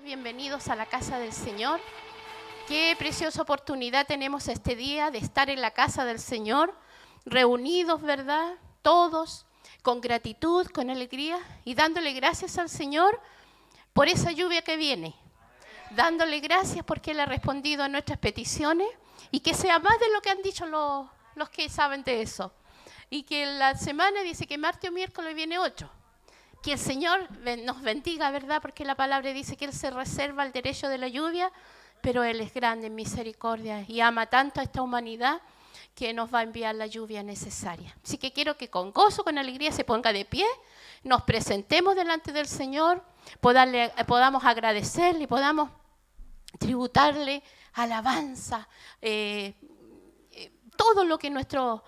Bienvenidos a la casa del Señor. Qué preciosa oportunidad tenemos este día de estar en la casa del Señor, reunidos, ¿verdad? Todos, con gratitud, con alegría y dándole gracias al Señor por esa lluvia que viene. Dándole gracias porque Él ha respondido a nuestras peticiones y que sea más de lo que han dicho los que saben de eso. Y que la semana dice que martes o miércoles viene 8. Que el Señor nos bendiga, ¿verdad? Porque la palabra dice que Él se reserva el derecho de la lluvia, pero Él es grande en misericordia y ama tanto a esta humanidad que nos va a enviar la lluvia necesaria. Así que quiero que con gozo, con alegría se ponga de pie, nos presentemos delante del Señor, podamos agradecerle, podamos tributarle alabanza, todo lo que nuestro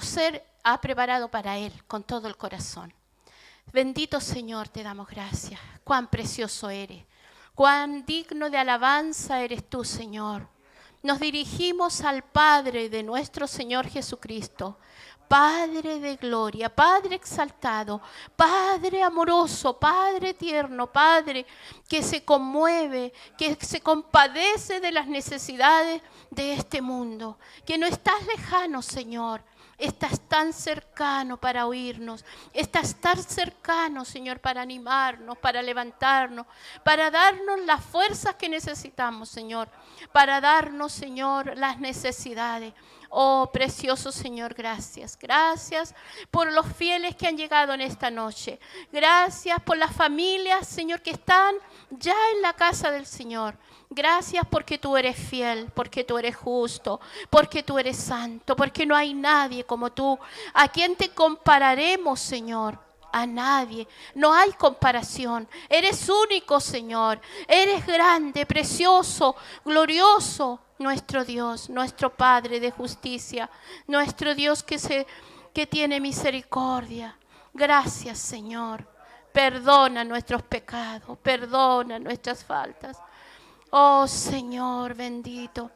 ser ha preparado para Él, con todo el corazón. Bendito Señor, te damos gracias. Cuán precioso eres. Cuán digno de alabanza eres tú, Señor. Nos dirigimos al Padre de nuestro Señor Jesucristo. Padre de gloria, Padre exaltado, Padre amoroso, Padre tierno, Padre que se conmueve, que se compadece de las necesidades de este mundo. Que no estás lejano, Señor. Estás tan cercano para oírnos, estás tan cercano, Señor, para animarnos, para levantarnos, para darnos las fuerzas que necesitamos, Señor, para darnos, Señor, las necesidades. Oh, precioso Señor, gracias. Gracias por los fieles que han llegado en esta noche. Gracias por las familias, Señor, que están ya en la casa del Señor. Gracias porque tú eres fiel, porque tú eres justo, porque tú eres santo, porque no hay nadie como tú. ¿A quién te compararemos, Señor? A nadie. No hay comparación. Eres único, Señor. Eres grande, precioso, glorioso. Nuestro Dios, nuestro Padre de justicia, nuestro Dios que tiene misericordia. Gracias, Señor. Perdona nuestros pecados, perdona nuestras faltas. Oh, Señor bendito.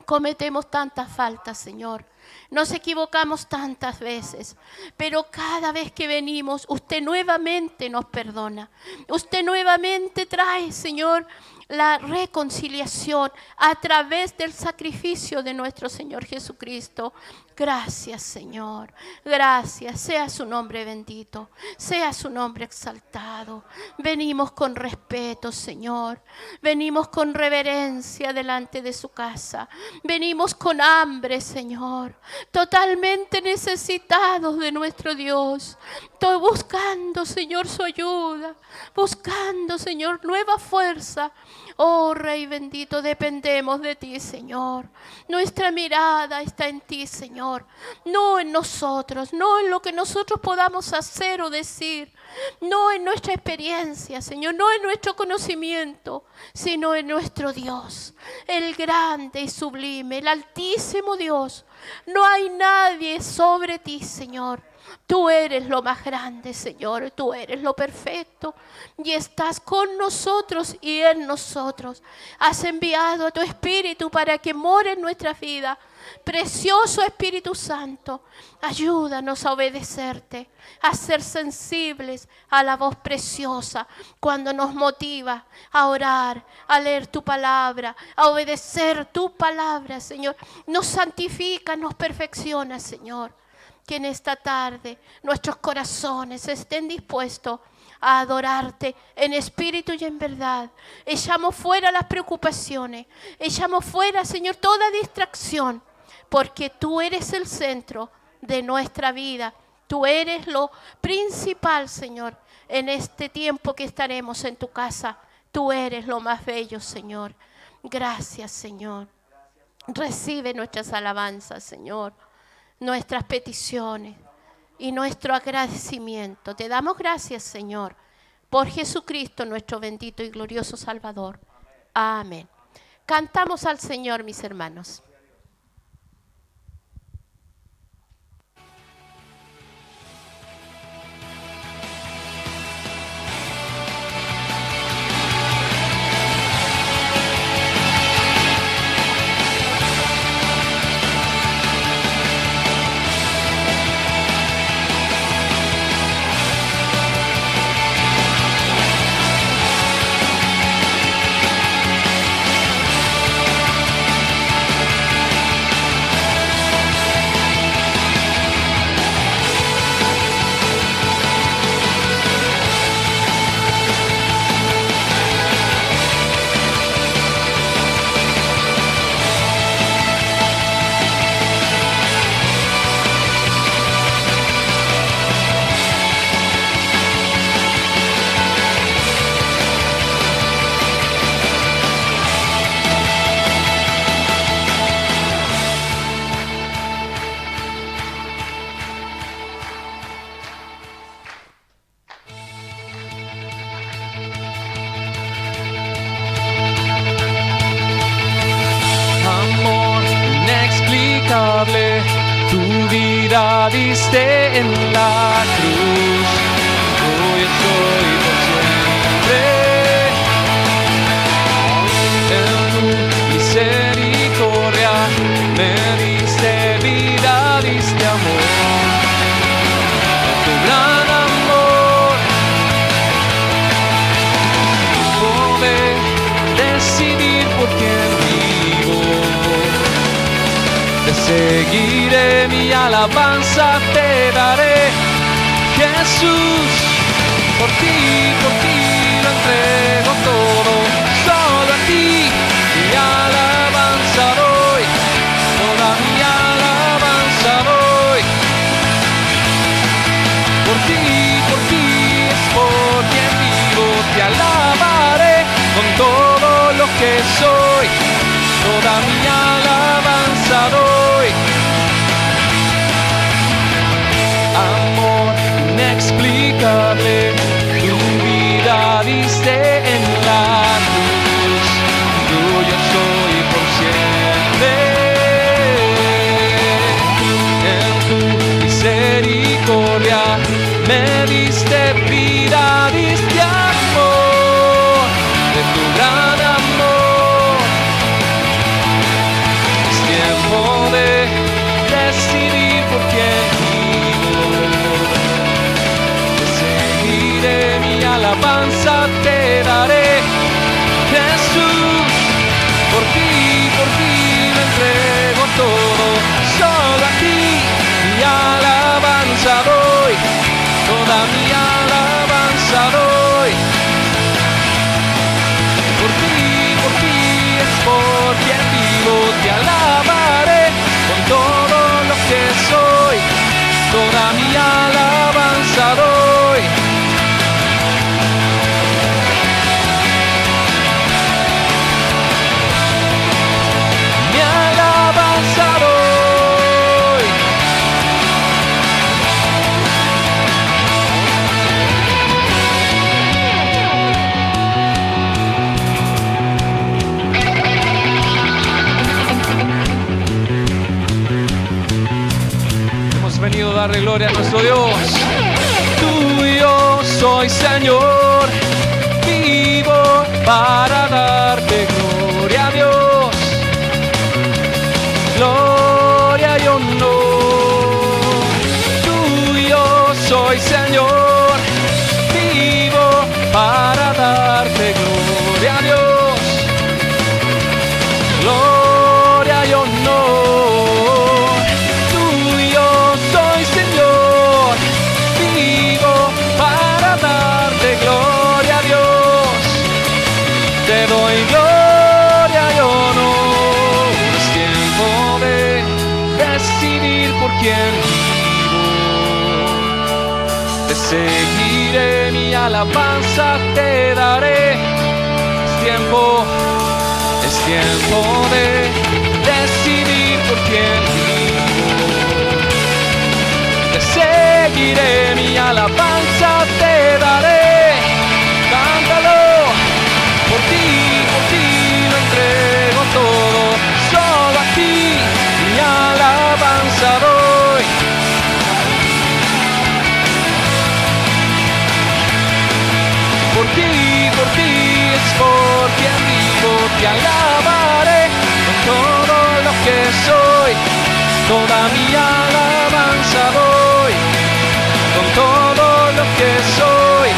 Cometemos tantas faltas, Señor. Nos equivocamos tantas veces, pero cada vez que venimos, usted nuevamente nos perdona. Usted nuevamente trae, Señor, la reconciliación a través del sacrificio de nuestro Señor Jesucristo. Gracias, Señor. Gracias. Sea su nombre bendito. Sea su nombre exaltado. Venimos con respeto, Señor. Venimos con reverencia delante de su casa. Venimos con hambre, Señor. Totalmente necesitados de nuestro Dios. Estoy buscando, Señor, su ayuda. Buscando, Señor, nueva fuerza. Oh, Rey bendito, dependemos de ti, Señor. Nuestra mirada está en ti, Señor. No en nosotros, no en lo que nosotros podamos hacer o decir. No en nuestra experiencia, Señor, no en nuestro conocimiento, sino en nuestro Dios, el grande y sublime, el altísimo Dios. No hay nadie sobre ti, Señor. Tú eres lo más grande, Señor. Tú eres lo perfecto. Y estás con nosotros y en nosotros. Has enviado a tu Espíritu para que more en nuestra vida. Precioso Espíritu Santo, ayúdanos a obedecerte, a ser sensibles a la voz preciosa cuando nos motiva a orar, a leer tu palabra, a obedecer tu palabra, Señor. Nos santifica, nos perfecciona, Señor. Que en esta tarde nuestros corazones estén dispuestos a adorarte en espíritu y en verdad. Echamos fuera las preocupaciones, echamos fuera, Señor, toda distracción, porque tú eres el centro de nuestra vida. Tú eres lo principal, Señor, en este tiempo que estaremos en tu casa. Tú eres lo más bello, Señor. Gracias, Señor. Recibe nuestras alabanzas, Señor, nuestras peticiones y nuestro agradecimiento. Te damos gracias, Señor, por Jesucristo, nuestro bendito y glorioso Salvador. Amén. Cantamos al Señor, mis hermanos. Tú vida diste en la cruz. Hoy estoy por siempre. En tu misericordia me diste vida, diste amor. En tu gran amor poder decidir por quién vivo. Te seguiré, mi alabanza te daré. Jesús, por ti lo entrego todo. Solo a ti mi alabanza doy. Toda mi alabanza doy. Por ti es por quien vivo. Te alabaré con todo lo que soy. Toda mi alabanza doy. Amor inexplicable, tu vida diste en la cruz. Tuyo soy por siempre. En tu misericordia me diste vida, diste amor. De tu gran amor es tiempo de decidir por quién vivo. Te seguiré, mi alabanza te daré. Jesús, por ti lo entrego todo. Solo a ti mi alabanza doy. Toda mi alabanza doy. Por ti es por quien vivo. Te alabaré con todo lo que soy. Toda mi alabanza doy. Mi alabanza doy. Hemos venido a darle gloria a nuestro Dios. Tuyo soy, Señor, vivo para darte gloria a Dios. Gloria y honor. Tuyo soy, Señor, vivo para darte gloria a Dios. Gloria y honor. Tuyo soy, Señor, vivo para darte gloria a Dios. Te doy gloria y honor. Es tiempo de decidir por quién vivo. Te seguiré, mi alabanza te daré. Es tiempo de decidir por quién vivo. Te seguiré, mi alabanza te daré. Cántalo. Por ti lo entrego todo. Solo a ti mi alabanza doy. Por ti es por quien vivo. Te alabaré con todo lo que soy. Toda mi alabanza doy. Con todo lo que soy.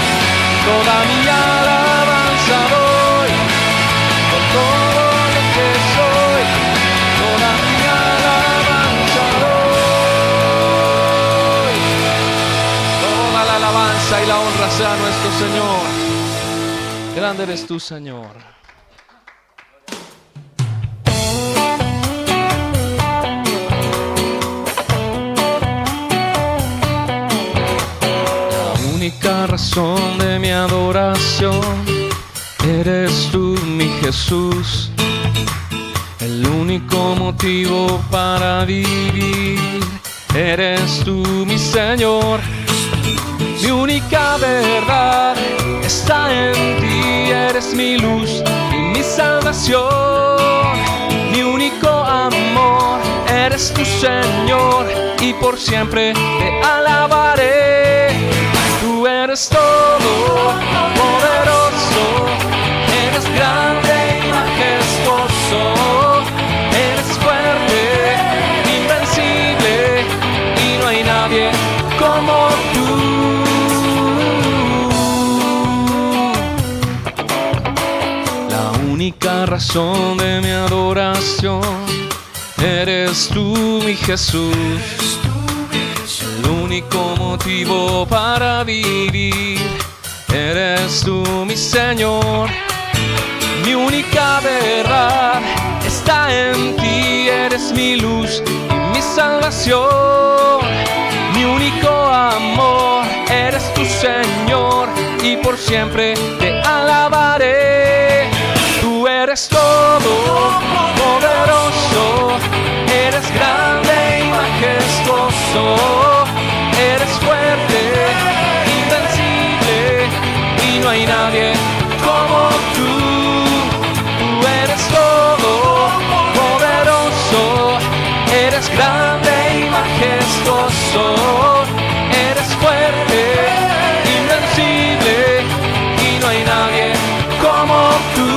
Toda mi alabanza doy. Con todo lo que soy. Toda mi alabanza doy. Toda la alabanza y la honra sea nuestro Señor. Grande eres tú, Señor. La única razón de mi adoración eres tú, mi Jesús. El único motivo para vivir eres tú, mi Señor. Mi única verdad está en ti, eres mi luz y mi salvación. Mi único amor eres tu Señor. y por siempre te alabaré. Tú eres todo poderoso, eres grande y majestuoso, eres fuerte, invencible y no hay nadie como tú. La única razón de mi adoración eres tú, mi Jesús. El único motivo para vivir eres tú, mi Señor. Mi única verdad está en ti, eres mi luz y mi salvación. Mi único amor eres tu Señor y por siempre te alabaré. Tú eres todo poderoso, eres grande y majestuoso, eres fuerte, invencible y no hay nadie como tú. Tú eres todo poderoso, eres grande y majestuoso, eres fuerte, invencible y no hay nadie como tú.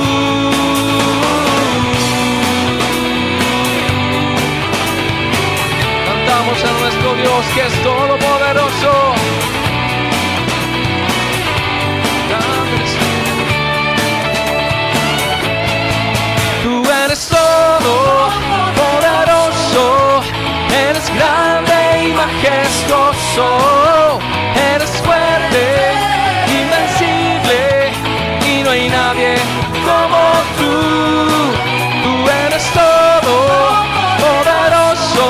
Cantamos a nuestro Dios que es todopoderoso. Tú eres todo poderoso, eres grande y majestuoso, eres fuerte, invencible y no hay nadie como tú. Tú eres todo poderoso,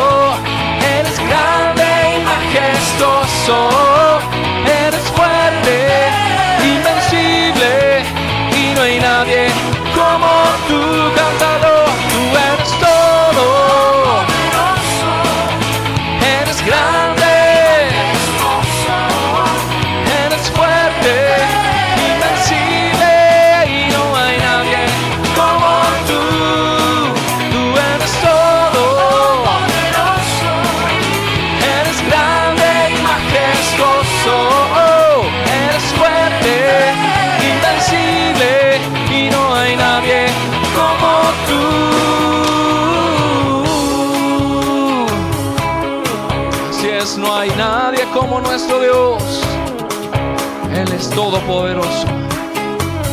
eres grande y majestuoso, eres fuerte, invencible y no hay nadie como tú. Cántalo. Tú eres todo, eres grande, eres fuerte, invencible y no hay nadie como tú. Tú eres todo, eres grande y majestuoso, eres fuerte, invencible y no hay nadie como tú. Así es, no hay nadie como nuestro Dios. Él es todopoderoso,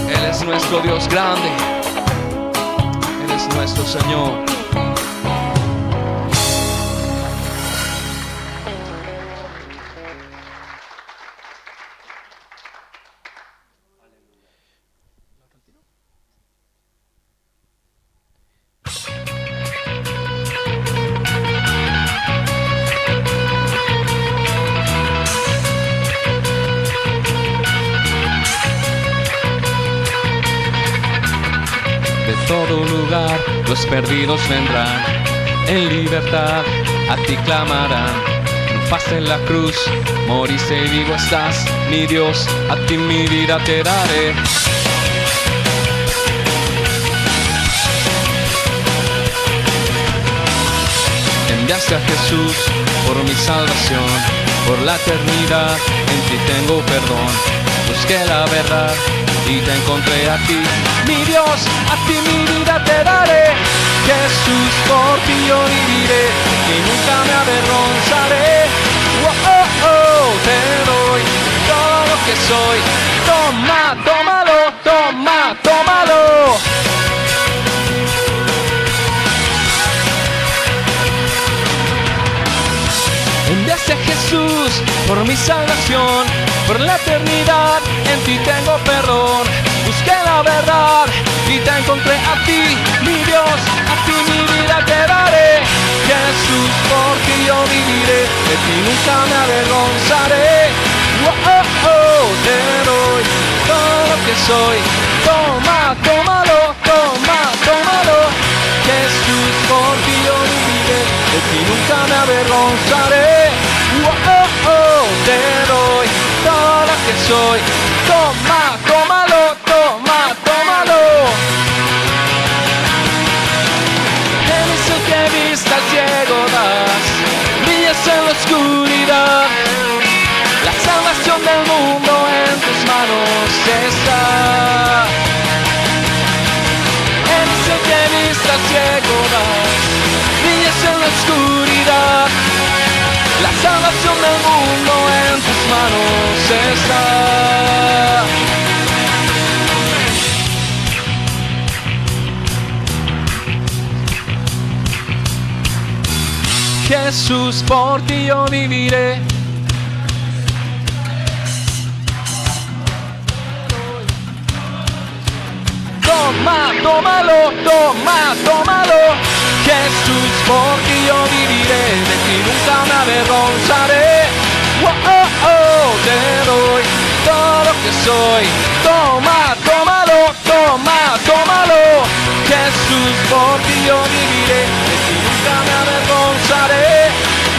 Él es nuestro Dios grande, Él es nuestro Señor. De todo lugar los perdidos vendrán, en libertad a ti clamarán. Triunfaste en la cruz, moriste y vivo estás, mi Dios, a ti mi vida te daré. Enviaste a Jesús por mi salvación, por la eternidad en ti tengo perdón. Busqué la verdad y te encontré a ti, mi Dios, a ti mi vida te daré. Jesús, por ti yo viviré y nunca me avergonzaré. Oh, oh, oh, te doy todo lo que soy. Toma, tómalo, toma, tómalo. Enviaste a Jesús por mi salvación, por la eternidad en ti tengo perdón. Busqué la verdad y te encontré a ti, mi Dios, a ti mi vida te daré. Jesús, por ti yo viviré, de ti nunca me avergonzaré. Oh, oh, oh, te doy todo lo que soy. Toma, tómalo, toma, tómalo. Jesús, por ti yo viviré, de ti nunca me avergonzaré. Oh, oh, oh, te doy todo lo que soy. Toma, tómalo, toma, tómalo. Él es el que vista al ciego das, brillas en los el mundo en tus manos está. Jesús, por ti yo viviré. Toma, tómalo, toma, tómalo. Jesús, por ti yo viviré, de ti nunca me avergonzaré. Oh, oh, oh, te doy todo lo que soy. Toma, tómalo, toma, tómalo. Jesús, por ti yo viviré, de ti nunca me avergonzaré.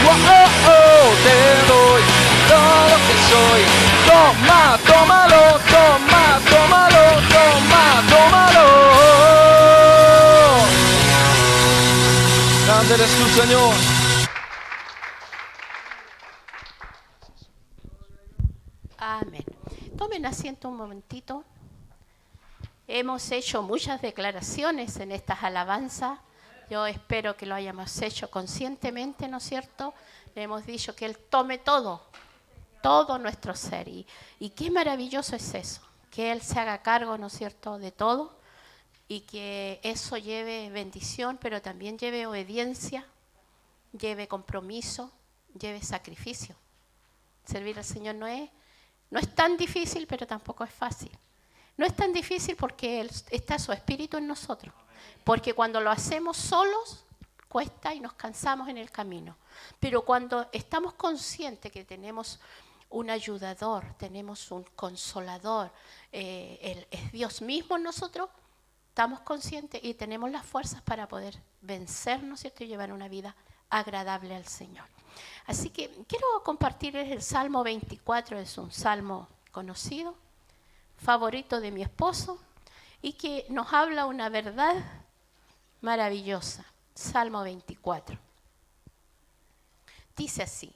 Oh, oh, oh, te doy todo lo que soy. Toma, tómalo, toma, tómalo, toma, tómalo. Grande eres tú, Señor. Amén. Tomen asiento un momentito. Hemos hecho muchas declaraciones en estas alabanzas. Yo espero que lo hayamos hecho conscientemente, ¿no es cierto? Le hemos dicho que Él tome todo nuestro ser. Y qué maravilloso es eso, que Él se haga cargo, ¿no es cierto?, de todo, y que eso lleve bendición, pero también lleve obediencia, lleve compromiso, lleve sacrificio. Servir al Señor no es tan difícil, pero tampoco es fácil. No es tan difícil porque está su Espíritu en nosotros. Porque cuando lo hacemos solos, cuesta y nos cansamos en el camino. Pero cuando estamos conscientes que tenemos un ayudador, tenemos un consolador, es Dios mismo en nosotros, estamos conscientes y tenemos las fuerzas para poder vencer, ¿no es cierto?, y llevar una vida agradable al Señor. Así que quiero compartirles el Salmo 24, es un salmo conocido, favorito de mi esposo, y que nos habla una verdad maravillosa. Salmo 24. Dice así: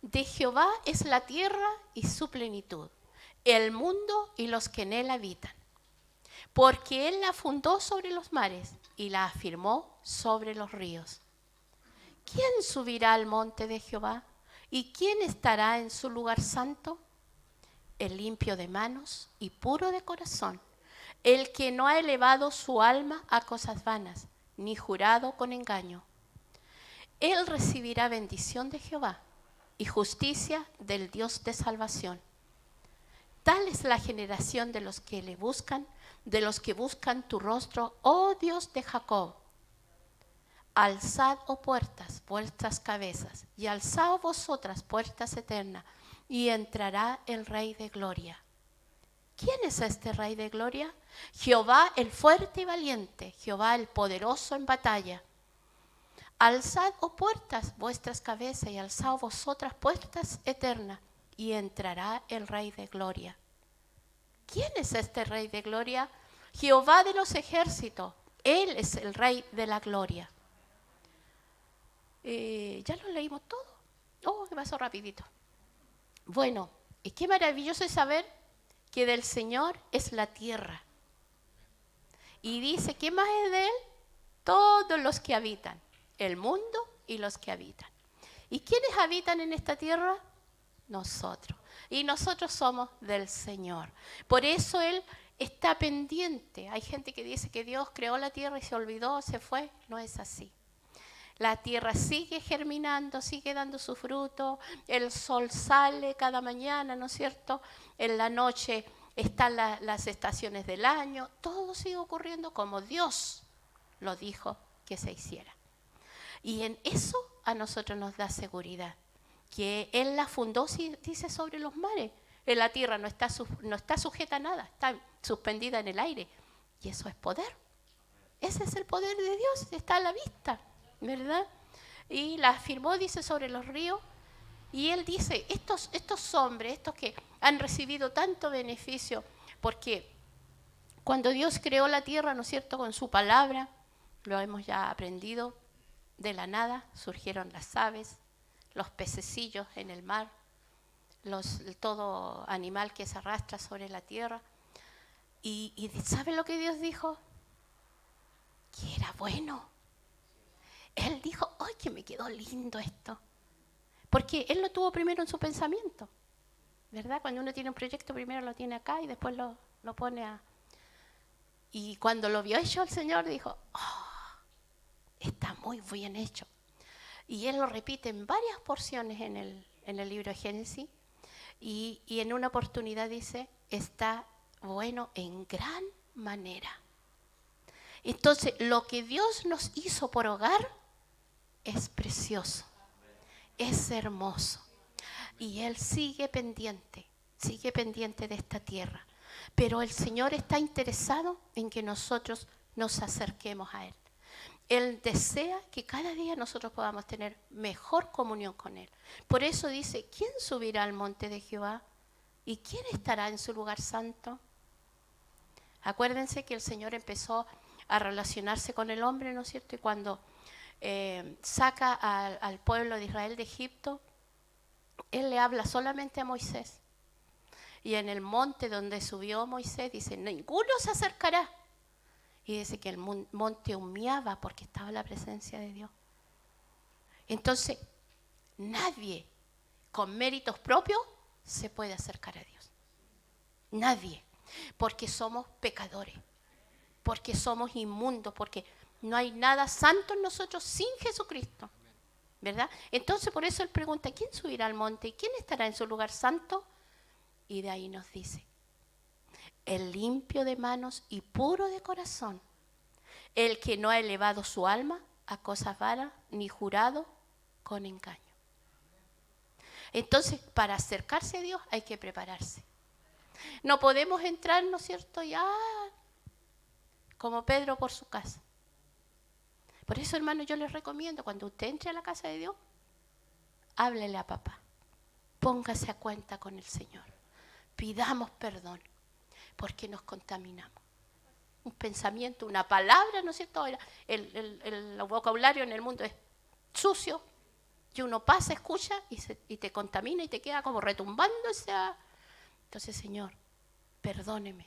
de Jehová es la tierra y su plenitud, el mundo y los que en él habitan. Porque él la fundó sobre los mares y la afirmó sobre los ríos. ¿Quién subirá al monte de Jehová? ¿Y quién estará en su lugar santo? El limpio de manos y puro de corazón, el que no ha elevado su alma a cosas vanas, ni jurado con engaño. Él recibirá bendición de Jehová y justicia del Dios de salvación. Tal es la generación de los que le buscan, de los que buscan tu rostro, oh Dios de Jacob. Alzad, oh puertas, vuestras cabezas, y alzaos vosotras, puertas eternas, y entrará el Rey de Gloria. ¿Quién es este Rey de Gloria? Jehová el fuerte y valiente, Jehová el poderoso en batalla. Alzad, oh puertas, vuestras cabezas, y alzaos vosotras, puertas eternas, y entrará el Rey de Gloria. ¿Quién es este Rey de Gloria? Jehová de los ejércitos, Él es el Rey de la Gloria. ¿Ya lo leímos todo? Oh, me pasó rapidito. Bueno, y qué maravilloso es saber que del Señor es la tierra. Y dice, ¿qué más es de Él? Todos los que habitan, el mundo y los que habitan. ¿Y quiénes habitan en esta tierra? Nosotros. Y nosotros somos del Señor. Por eso Él está pendiente. Hay gente que dice que Dios creó la tierra y se olvidó, se fue. No es así. La tierra sigue germinando, sigue dando su fruto, el sol sale cada mañana, ¿no es cierto? En la noche están las estaciones del año, todo sigue ocurriendo como Dios lo dijo que se hiciera. Y en eso a nosotros nos da seguridad, que Él la fundó, dice, sobre los mares. En la tierra no está sujeta a nada, está suspendida en el aire. Y eso es poder. Ese es el poder de Dios, está a la vista, ¿verdad? Y la afirmó, dice, sobre los ríos. Y Él dice, estos hombres, estos que han recibido tanto beneficio, porque cuando Dios creó la tierra, ¿no es cierto?, con su palabra, lo hemos ya aprendido, de la nada surgieron las aves, los pececillos en el mar, todo animal que se arrastra sobre la tierra. Y ¿sabe lo que Dios dijo? Que era bueno. Él dijo, ¡ay, que me quedó lindo esto! Porque él lo tuvo primero en su pensamiento, ¿verdad? Cuando uno tiene un proyecto, primero lo tiene acá y después lo pone a... Y cuando lo vio hecho el Señor, dijo, oh, está muy bien hecho. Y él lo repite en varias porciones en el libro de Génesis. Y en una oportunidad dice, está bueno en gran manera. Entonces, lo que Dios nos hizo por hogar es precioso, es hermoso. Y Él sigue pendiente de esta tierra. Pero el Señor está interesado en que nosotros nos acerquemos a Él. Él desea que cada día nosotros podamos tener mejor comunión con Él. Por eso dice, ¿quién subirá al monte de Jehová? ¿Y quién estará en su lugar santo? Acuérdense que el Señor empezó a relacionarse con el hombre, ¿no es cierto? Y cuando saca al pueblo de Israel de Egipto, Él le habla solamente a Moisés. Y en el monte donde subió Moisés, dice, ninguno se acercará. Y dice que el monte humeaba porque estaba la presencia de Dios. Entonces, nadie con méritos propios se puede acercar a Dios. Nadie. Porque somos pecadores. Porque somos inmundos. Porque no hay nada santo en nosotros sin Jesucristo. ¿Verdad? Entonces, por eso Él pregunta, ¿quién subirá al monte? ¿Y quién estará en su lugar santo? Y de ahí nos dice, el limpio de manos y puro de corazón, el que no ha elevado su alma a cosas vanas, ni jurado con engaño. Entonces, para acercarse a Dios hay que prepararse. No podemos entrar, ¿no es cierto?, ya como Pedro por su casa. Por eso, hermano, yo les recomiendo, cuando usted entre a la casa de Dios, háblele a papá. Póngase a cuenta con el Señor. Pidamos perdón, porque nos contaminamos. Un pensamiento, una palabra, ¿no es cierto? El vocabulario en el mundo es sucio, y uno pasa, escucha, y te contamina y te queda como retumbando. Entonces, Señor, perdóneme,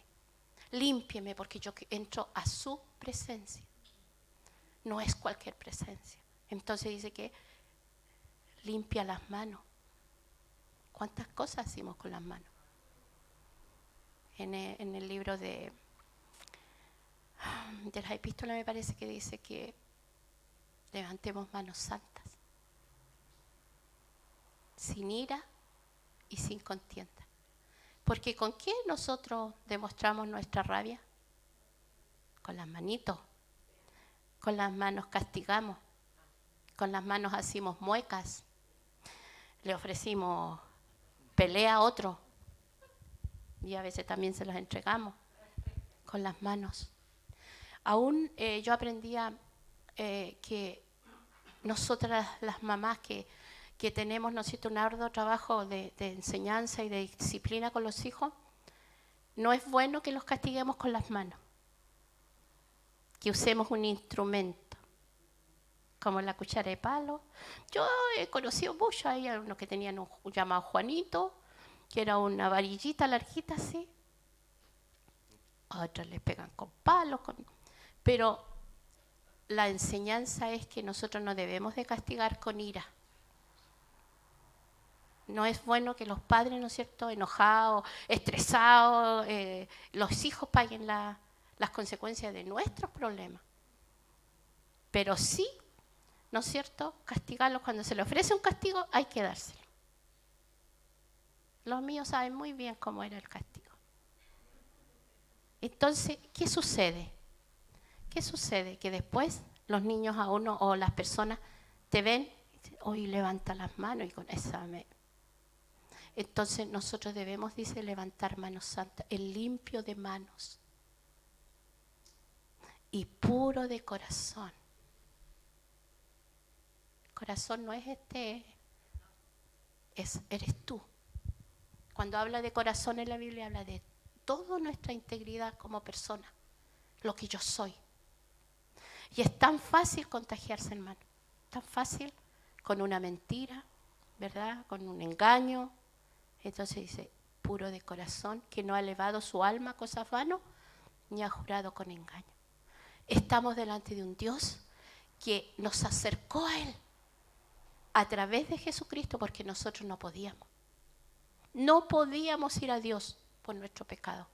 límpieme, porque yo entro a su presencia. No es cualquier presencia. Entonces dice que limpia las manos. ¿Cuántas cosas hacemos con las manos? En el libro de las epístolas me parece que dice que levantemos manos santas, sin ira y sin contienda. Porque ¿con qué nosotros demostramos nuestra rabia? Con las manitos. Con las manos castigamos. Con las manos hacemos muecas. Le ofrecimos pelea a otro. Y a veces también se los entregamos. Con las manos. Aún yo aprendía que nosotras las mamás que tenemos, ¿no es cierto?, un arduo trabajo de enseñanza y de disciplina con los hijos, no es bueno que los castiguemos con las manos, que usemos un instrumento, como la cuchara de palo. Yo he conocido mucho, hay algunos que tenían un llamado Juanito, que era una varillita larguita así, a otros les pegan con palos, pero la enseñanza es que nosotros no debemos de castigar con ira. No es bueno que los padres, ¿no es cierto?, enojados, estresados, los hijos paguen las consecuencias de nuestros problemas. Pero sí, ¿no es cierto?, castigarlos. Cuando se le ofrece un castigo, hay que dárselo. Los míos saben muy bien cómo era el castigo. Entonces, ¿qué sucede? ¿Qué sucede? Que después los niños a uno o las personas te ven, hoy levanta las manos y con esa Entonces nosotros debemos, dice, levantar manos santas, el limpio de manos y puro de corazón. Corazón no es eres tú. Cuando habla de corazón en la Biblia habla de toda nuestra integridad como persona, lo que yo soy. Y es tan fácil contagiarse, hermano, tan fácil con una mentira, ¿verdad?, con un engaño. Entonces dice, puro de corazón, que no ha elevado su alma a cosas vanas, ni ha jurado con engaño. Estamos delante de un Dios que nos acercó a Él. a través de Jesucristo, porque nosotros no podíamos. No podíamos ir a Dios por nuestro pecado.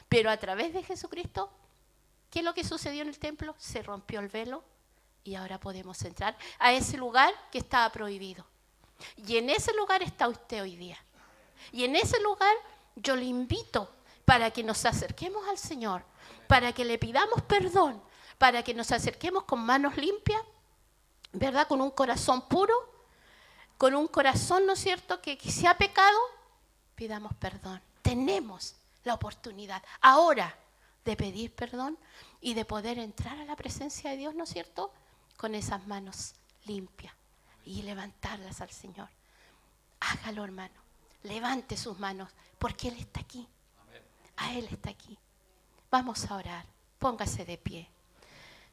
Pero a través de Jesucristo, ¿qué es lo que sucedió en el templo? Se rompió el velo y ahora podemos entrar a ese lugar que estaba prohibido. Y en ese lugar está usted hoy día. Y en ese lugar yo le invito para que nos acerquemos al Señor, para que le pidamos perdón, para que nos acerquemos con manos limpias, ¿verdad? Con un corazón puro, con un corazón, ¿no es cierto?, que si ha pecado, pidamos perdón. Tenemos la oportunidad ahora de pedir perdón y de poder entrar a la presencia de Dios, ¿no es cierto?, con esas manos limpias y levantarlas al Señor. Hágalo, hermano. Levante sus manos, porque Él está aquí. A Él está aquí. Vamos a orar. Póngase de pie.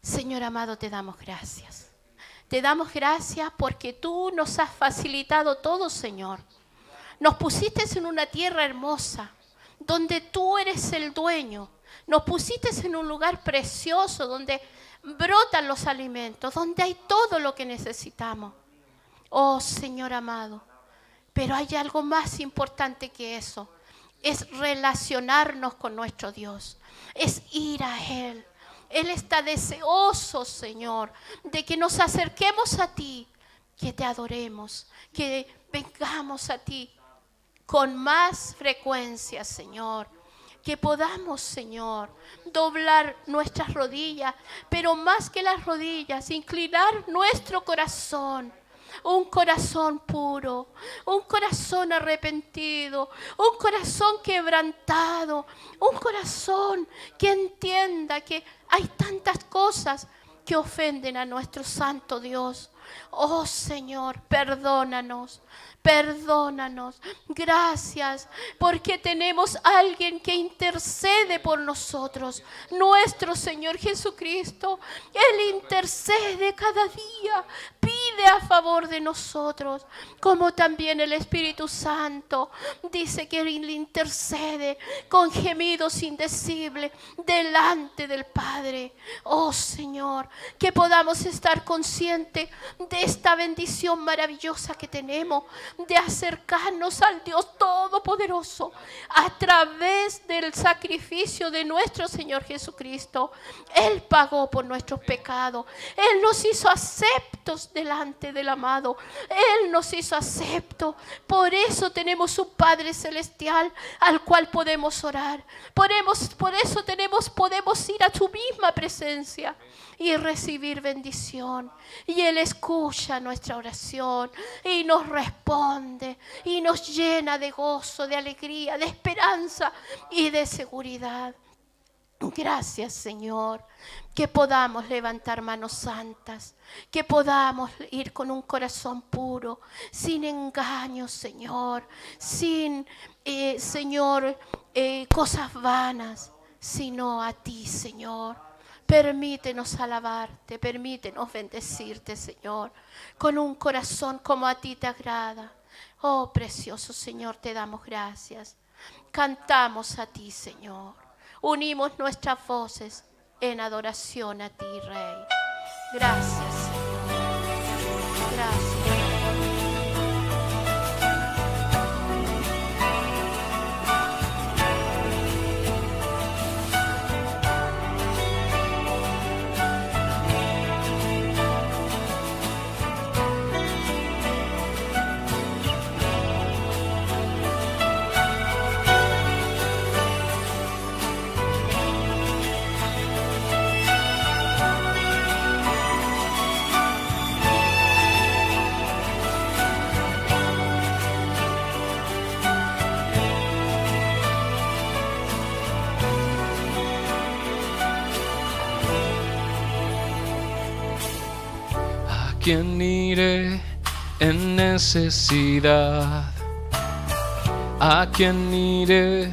Señor amado, te damos gracias. Te damos gracias porque tú nos has facilitado todo, Señor. Nos pusiste en una tierra hermosa, donde tú eres el dueño. Nos pusiste en un lugar precioso, donde brotan los alimentos, donde hay todo lo que necesitamos. Oh, Señor amado, pero hay algo más importante que eso. Es relacionarnos con nuestro Dios. Es ir a Él. Él está deseoso, Señor, de que nos acerquemos a ti, que te adoremos, que vengamos a ti con más frecuencia, Señor. Que podamos, Señor, doblar nuestras rodillas, pero más que las rodillas, inclinar nuestro corazón. Un corazón puro, un corazón arrepentido, un corazón quebrantado, un corazón que entienda que hay tantas cosas que ofenden a nuestro santo Dios. Oh Señor, perdónanos. Perdónanos. Gracias porque tenemos a alguien que intercede por nosotros. Nuestro Señor Jesucristo. Él intercede cada día. Pide a favor de nosotros. Como también el Espíritu Santo dice que Él intercede con gemidos indecibles delante del Padre. Oh Señor, que podamos estar conscientes de esta bendición maravillosa que tenemos, de acercarnos al Dios Todopoderoso a través del sacrificio de nuestro Señor Jesucristo. Él pagó por nuestros pecados. Él nos hizo aceptos delante del amado. Él nos hizo aceptos. Por eso tenemos un Padre Celestial al cual podemos orar. Por eso podemos ir a su misma presencia y recibir bendición. Y Él escucha nuestra oración y nos responde y nos llena de gozo, de alegría, de esperanza y de seguridad. Gracias, Señor, que podamos levantar manos santas, que podamos ir con un corazón puro, sin engaños, Señor, sin, cosas vanas, sino a ti, Señor. Permítenos alabarte, permítenos bendecirte, Señor, con un corazón como a ti te agrada. Oh, precioso Señor, te damos gracias. Cantamos a ti, Señor. Unimos nuestras voces en adoración a ti, Rey. Gracias, Señor. Gracias. ¿A quién iré en necesidad? ¿A quién iré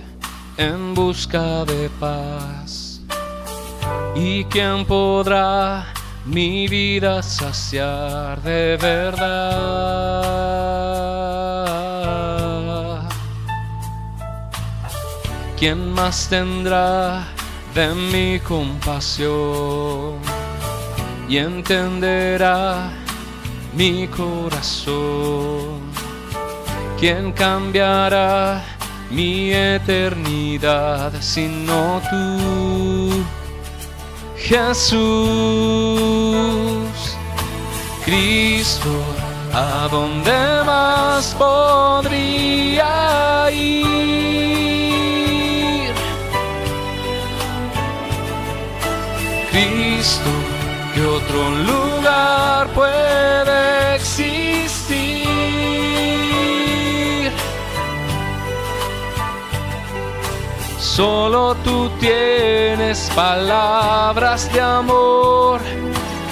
en busca de paz? ¿Y quién podrá mi vida saciar de verdad? ¿Quién más tendrá de mi compasión y entenderá mi corazón. ¿Quién cambiará mi eternidad sino tú, Jesús? Cristo, ¿a dónde más podría ir? Cristo, ¿qué otro lugar puede existir? Solo tú tienes palabras de amor,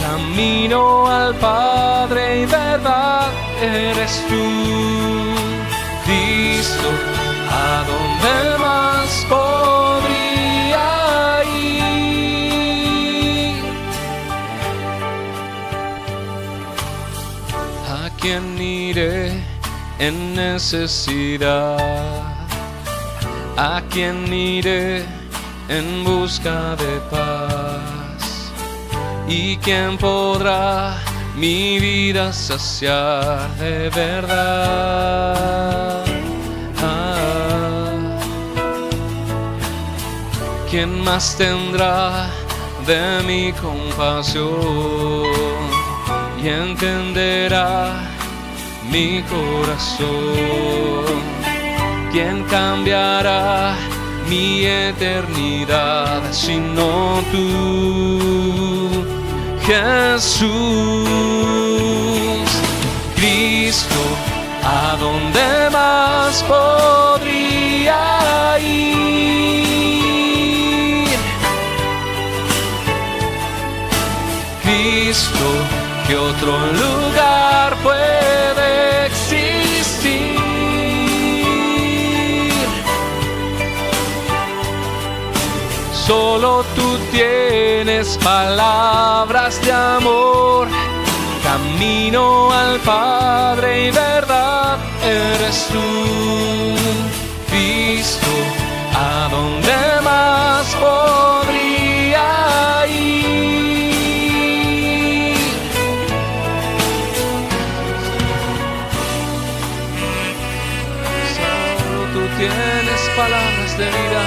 camino al Padre y verdad eres tú. Cristo, ¿a dónde más podría ir? ¿A quién iré en necesidad? ¿A quién iré en busca de paz? ¿Y quién podrá mi vida saciar de verdad? ¿Quién más tendrá de mi compasión y entenderá mi corazón? ¿Quién cambiará mi eternidad sino tú, Jesús? Cristo, ¿a dónde más podría ir? Cristo, ¿qué otro lugar puede existir? Solo tú tienes palabras de amor, camino al Padre y verdad eres tú. Cristo, ¿a dónde más podría ir? Solo tú tienes palabras de vida.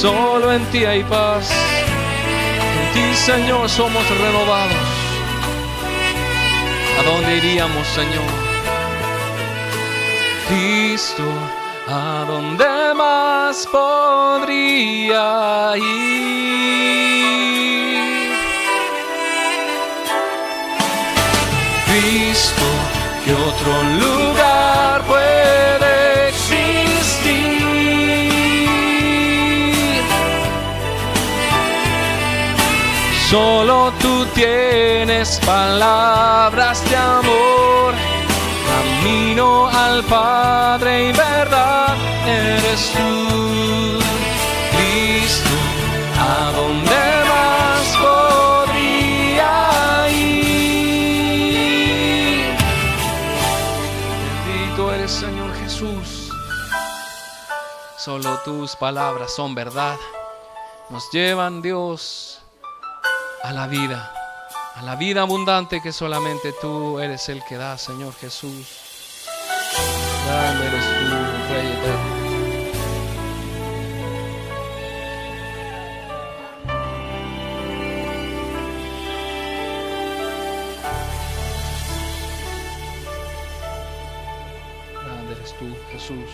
Solo en ti hay paz, en ti, Señor, somos renovados. ¿A dónde iríamos, Señor? Cristo, ¿a dónde más podría ir? Cristo, ¿qué otro lugar puede existir? Solo tú tienes palabras de amor, camino al Padre y verdad eres tú. Cristo, ¿a dónde más podría ir? Bendito eres, Señor Jesús. Solo tus palabras son verdad. Nos llevan, Dios, a la vida abundante que solamente tú eres el que da, Señor Jesús. Grande eres tú, Rey eterno. Grande eres tú, Jesús.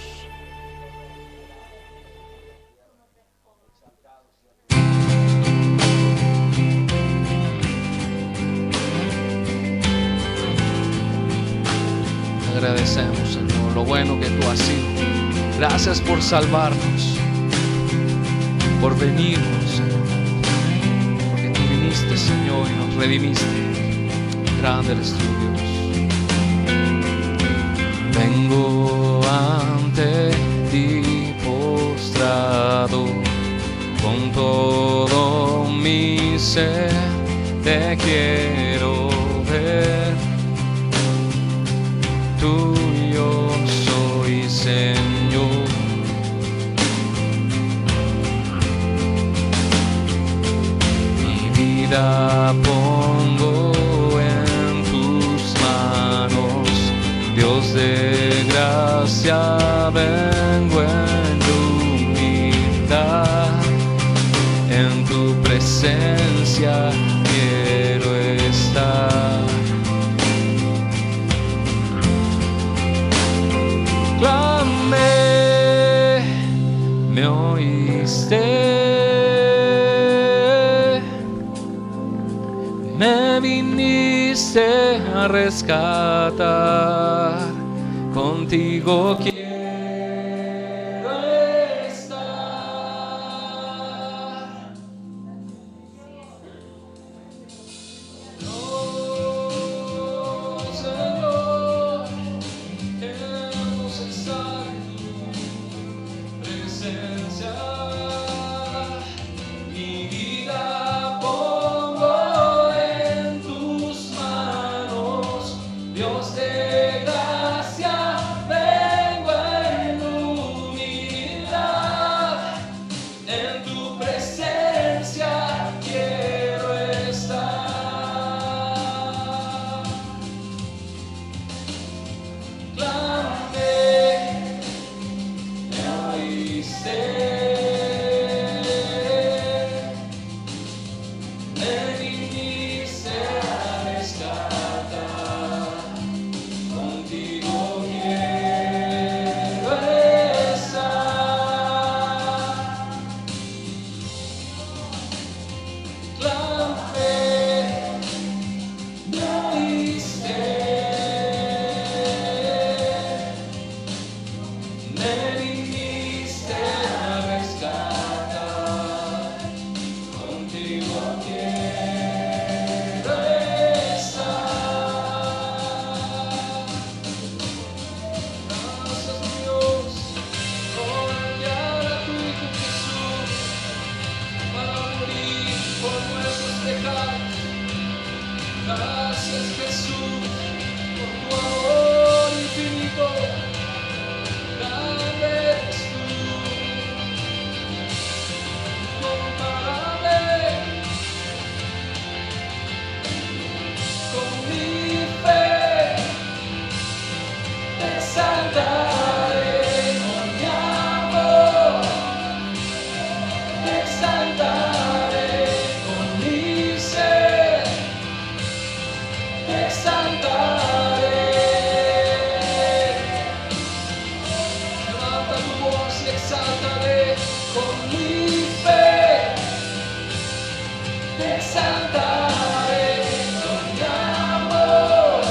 Agradecemos, Señor, lo bueno que tú has sido. Gracias por salvarnos, por venirnos, Señor, porque tú viniste, Señor, y nos redimiste. Grande eres tú, Dios. Vengo ante ti postrado, con todo mi ser te quiero ver. Tuyo soy, Señor. Mi vida pongo en tus presencia vengo en humildad, en tu presencia quiero estar. Clamé, me oíste, me viniste a rescatar, contigo quiero estar. Oh, Señor, queremos estar en tu presencia. Mi vida pongo en tus manos, Dios de gracia, vengo en humildad, en tu presencia quiero estar. Clamé, me oíste, me viniste a rescatar, contigo quiero estar. Clamé, me oíste, me viniste a rescatar, contigo quiero estar. Gracias, Dios, por enviar a tu Hijo Jesús para morir por nuestros pecados. Gracias, Jesús, por tu amor infinito. Grande eres tú, incomparable. Con mi fe te exaltaré, con mi amor te exaltaré, con mi ser te exaltaré. Levanta tu voz y exáltale, con mi fe te exaltaré, con mi amor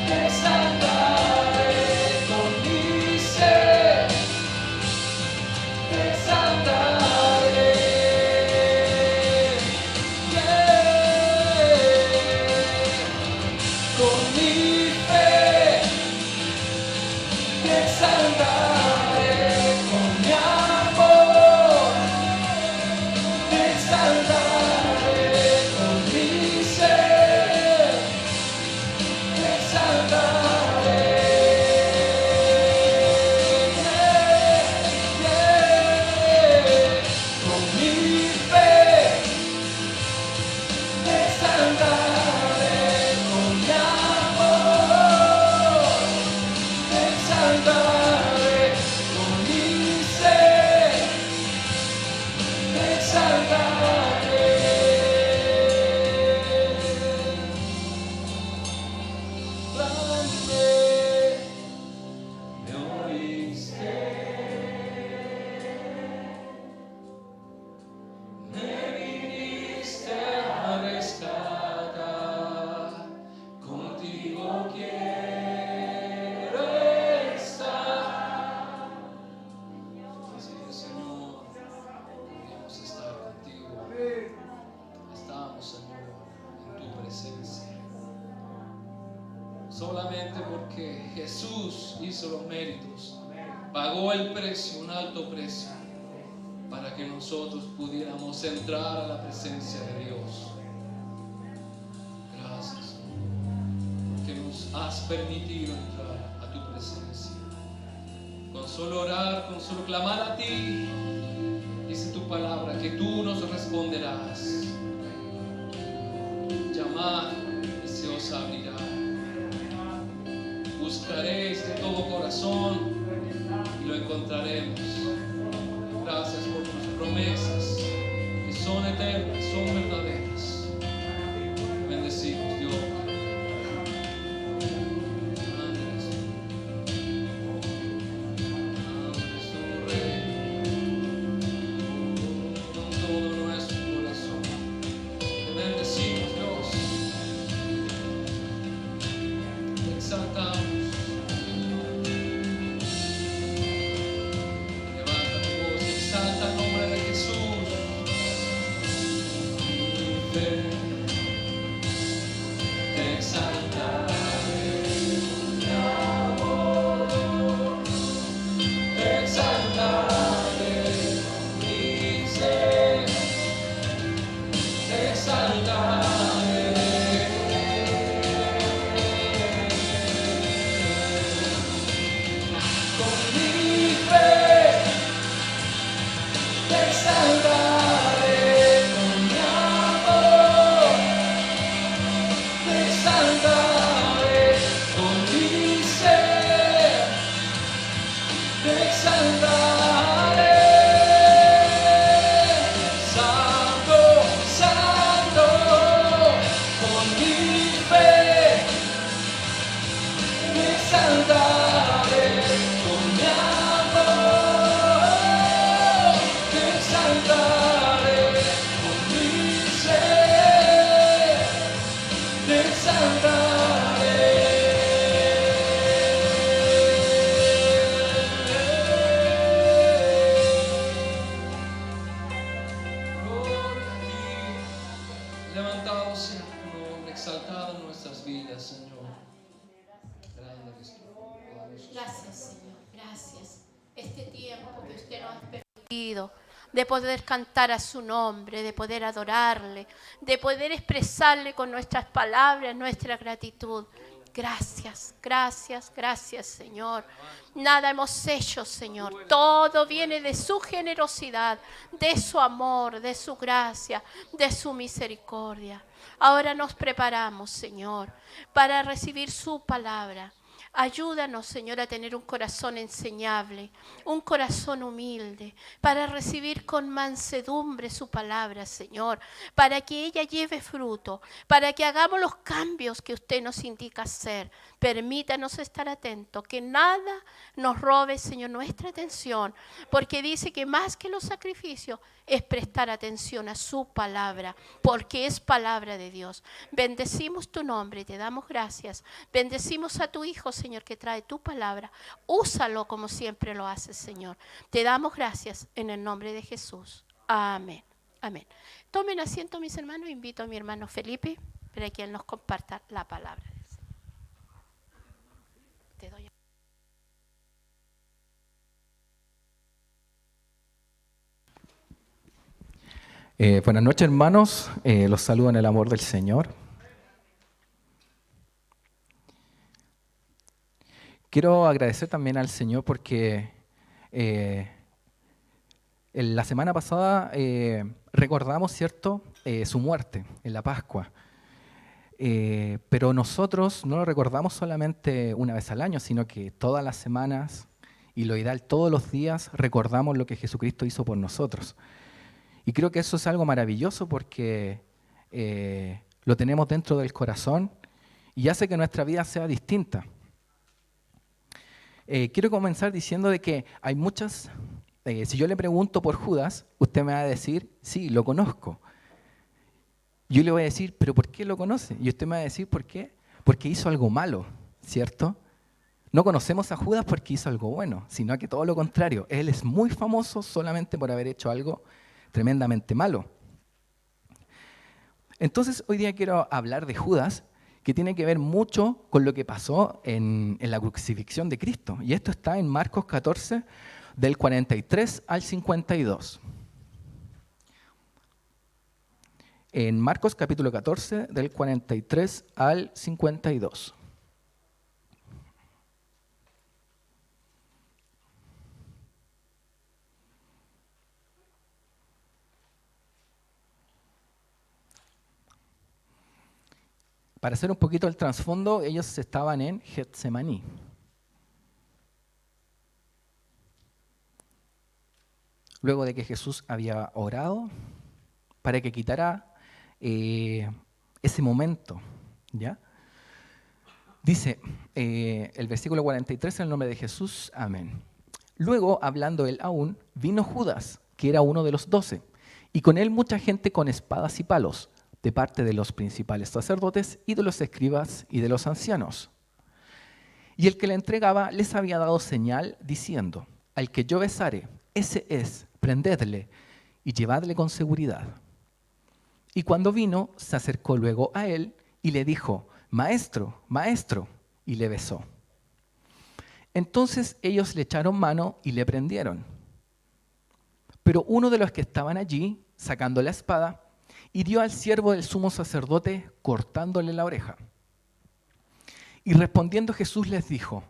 te exaltaré, con mi ser te exaltaré. Yeah. Con mi fe te exaltaré, con mi amor te exaltaré, con mi ser te exaltaré. Con mi fe te exaltaré, con mi amor te exaltaré, con mi ser te exaltaré. Clamé, me oíste, me viniste a rescatar, contigo quiero estar. Así es, Señor, queremos estar contigo. Estamos, Señor, en tu presencia. Solamente porque Jesús hizo los méritos, pagó el precio, un alto precio, para que nosotros pudiéramos entrar a la presencia de Dios. Gracias, Señor, porque nos has permitido entrar a tu presencia. Con solo orar, con solo clamar a ti, dice tu palabra que tú nos responderás. Llamad y se os abrirá. buscaréis de todo corazón y lo encontraremos. Gracias por tus promesas, que son eternas, son verdaderas. Bendecimos, Dios. De poder cantar a su nombre, de poder adorarle, de poder expresarle con nuestras palabras nuestra gratitud. Gracias, gracias, gracias, Señor. Nada hemos hecho, Señor. Todo viene de su generosidad, de su amor, de su gracia, de su misericordia. Ahora nos preparamos, Señor, para recibir su palabra. Ayúdanos, Señor, a tener un corazón enseñable, un corazón humilde, para recibir con mansedumbre su palabra, Señor, para que ella lleve fruto, para que hagamos los cambios que usted nos indica hacer. Permítanos estar atentos, que nada nos robe, Señor, nuestra atención, porque dice que más que los sacrificios es prestar atención a su palabra, porque es palabra de Dios. Bendecimos tu nombre y te damos gracias. Bendecimos a tu Hijo, Señor, que trae tu palabra. Úsalo como siempre lo haces, Señor. Te damos gracias en el nombre de Jesús. Amén. Amén. Tomen asiento, mis hermanos. Invito a mi hermano Felipe para que él nos comparta la palabra. Te doy. Buenas noches, hermanos. Los saludo en el amor del Señor. Quiero agradecer también al Señor porque la semana pasada recordamos, ¿cierto?, su muerte en la Pascua. Pero nosotros no lo recordamos solamente una vez al año, sino que todas las semanas y lo ideal todos los días recordamos lo que Jesucristo hizo por nosotros. Y creo que eso es algo maravilloso porque lo tenemos dentro del corazón y hace que nuestra vida sea distinta. Quiero comenzar diciendo de que hay muchas, si yo le pregunto por Judas, usted me va a decir, sí, lo conozco. Yo le voy a decir, ¿pero por qué lo conoce? Y usted me va a decir, ¿por qué? Porque hizo algo malo, ¿cierto? No conocemos a Judas porque hizo algo bueno, sino que todo lo contrario. Él es muy famoso solamente por haber hecho algo tremendamente malo. Entonces, hoy día quiero hablar de Judas, que tiene que ver mucho con lo que pasó en la crucifixión de Cristo. Y esto está en Marcos 14, del 43 al 52. En Marcos capítulo 14, del 43 al 52. Para hacer un poquito el trasfondo, ellos estaban en Getsemaní. Luego de que Jesús había orado para que quitara ese momento, ¿ya? Dice el versículo 43, en el nombre de Jesús, amén. Luego, hablando él aún, vino Judas, que era uno de los 12, y con él mucha gente con espadas y palos, de parte de los principales sacerdotes y de los escribas y de los ancianos. Y el que le entregaba les había dado señal, diciendo: al que yo besare, ese es, prendedle y llevadle con seguridad. Y cuando vino, se acercó luego a él y le dijo: Maestro, maestro, y le besó. Entonces ellos le echaron mano y le prendieron. Pero uno de los que estaban allí, sacando la espada, hirió al siervo del sumo sacerdote, cortándole la oreja. Y respondiendo Jesús les dijo: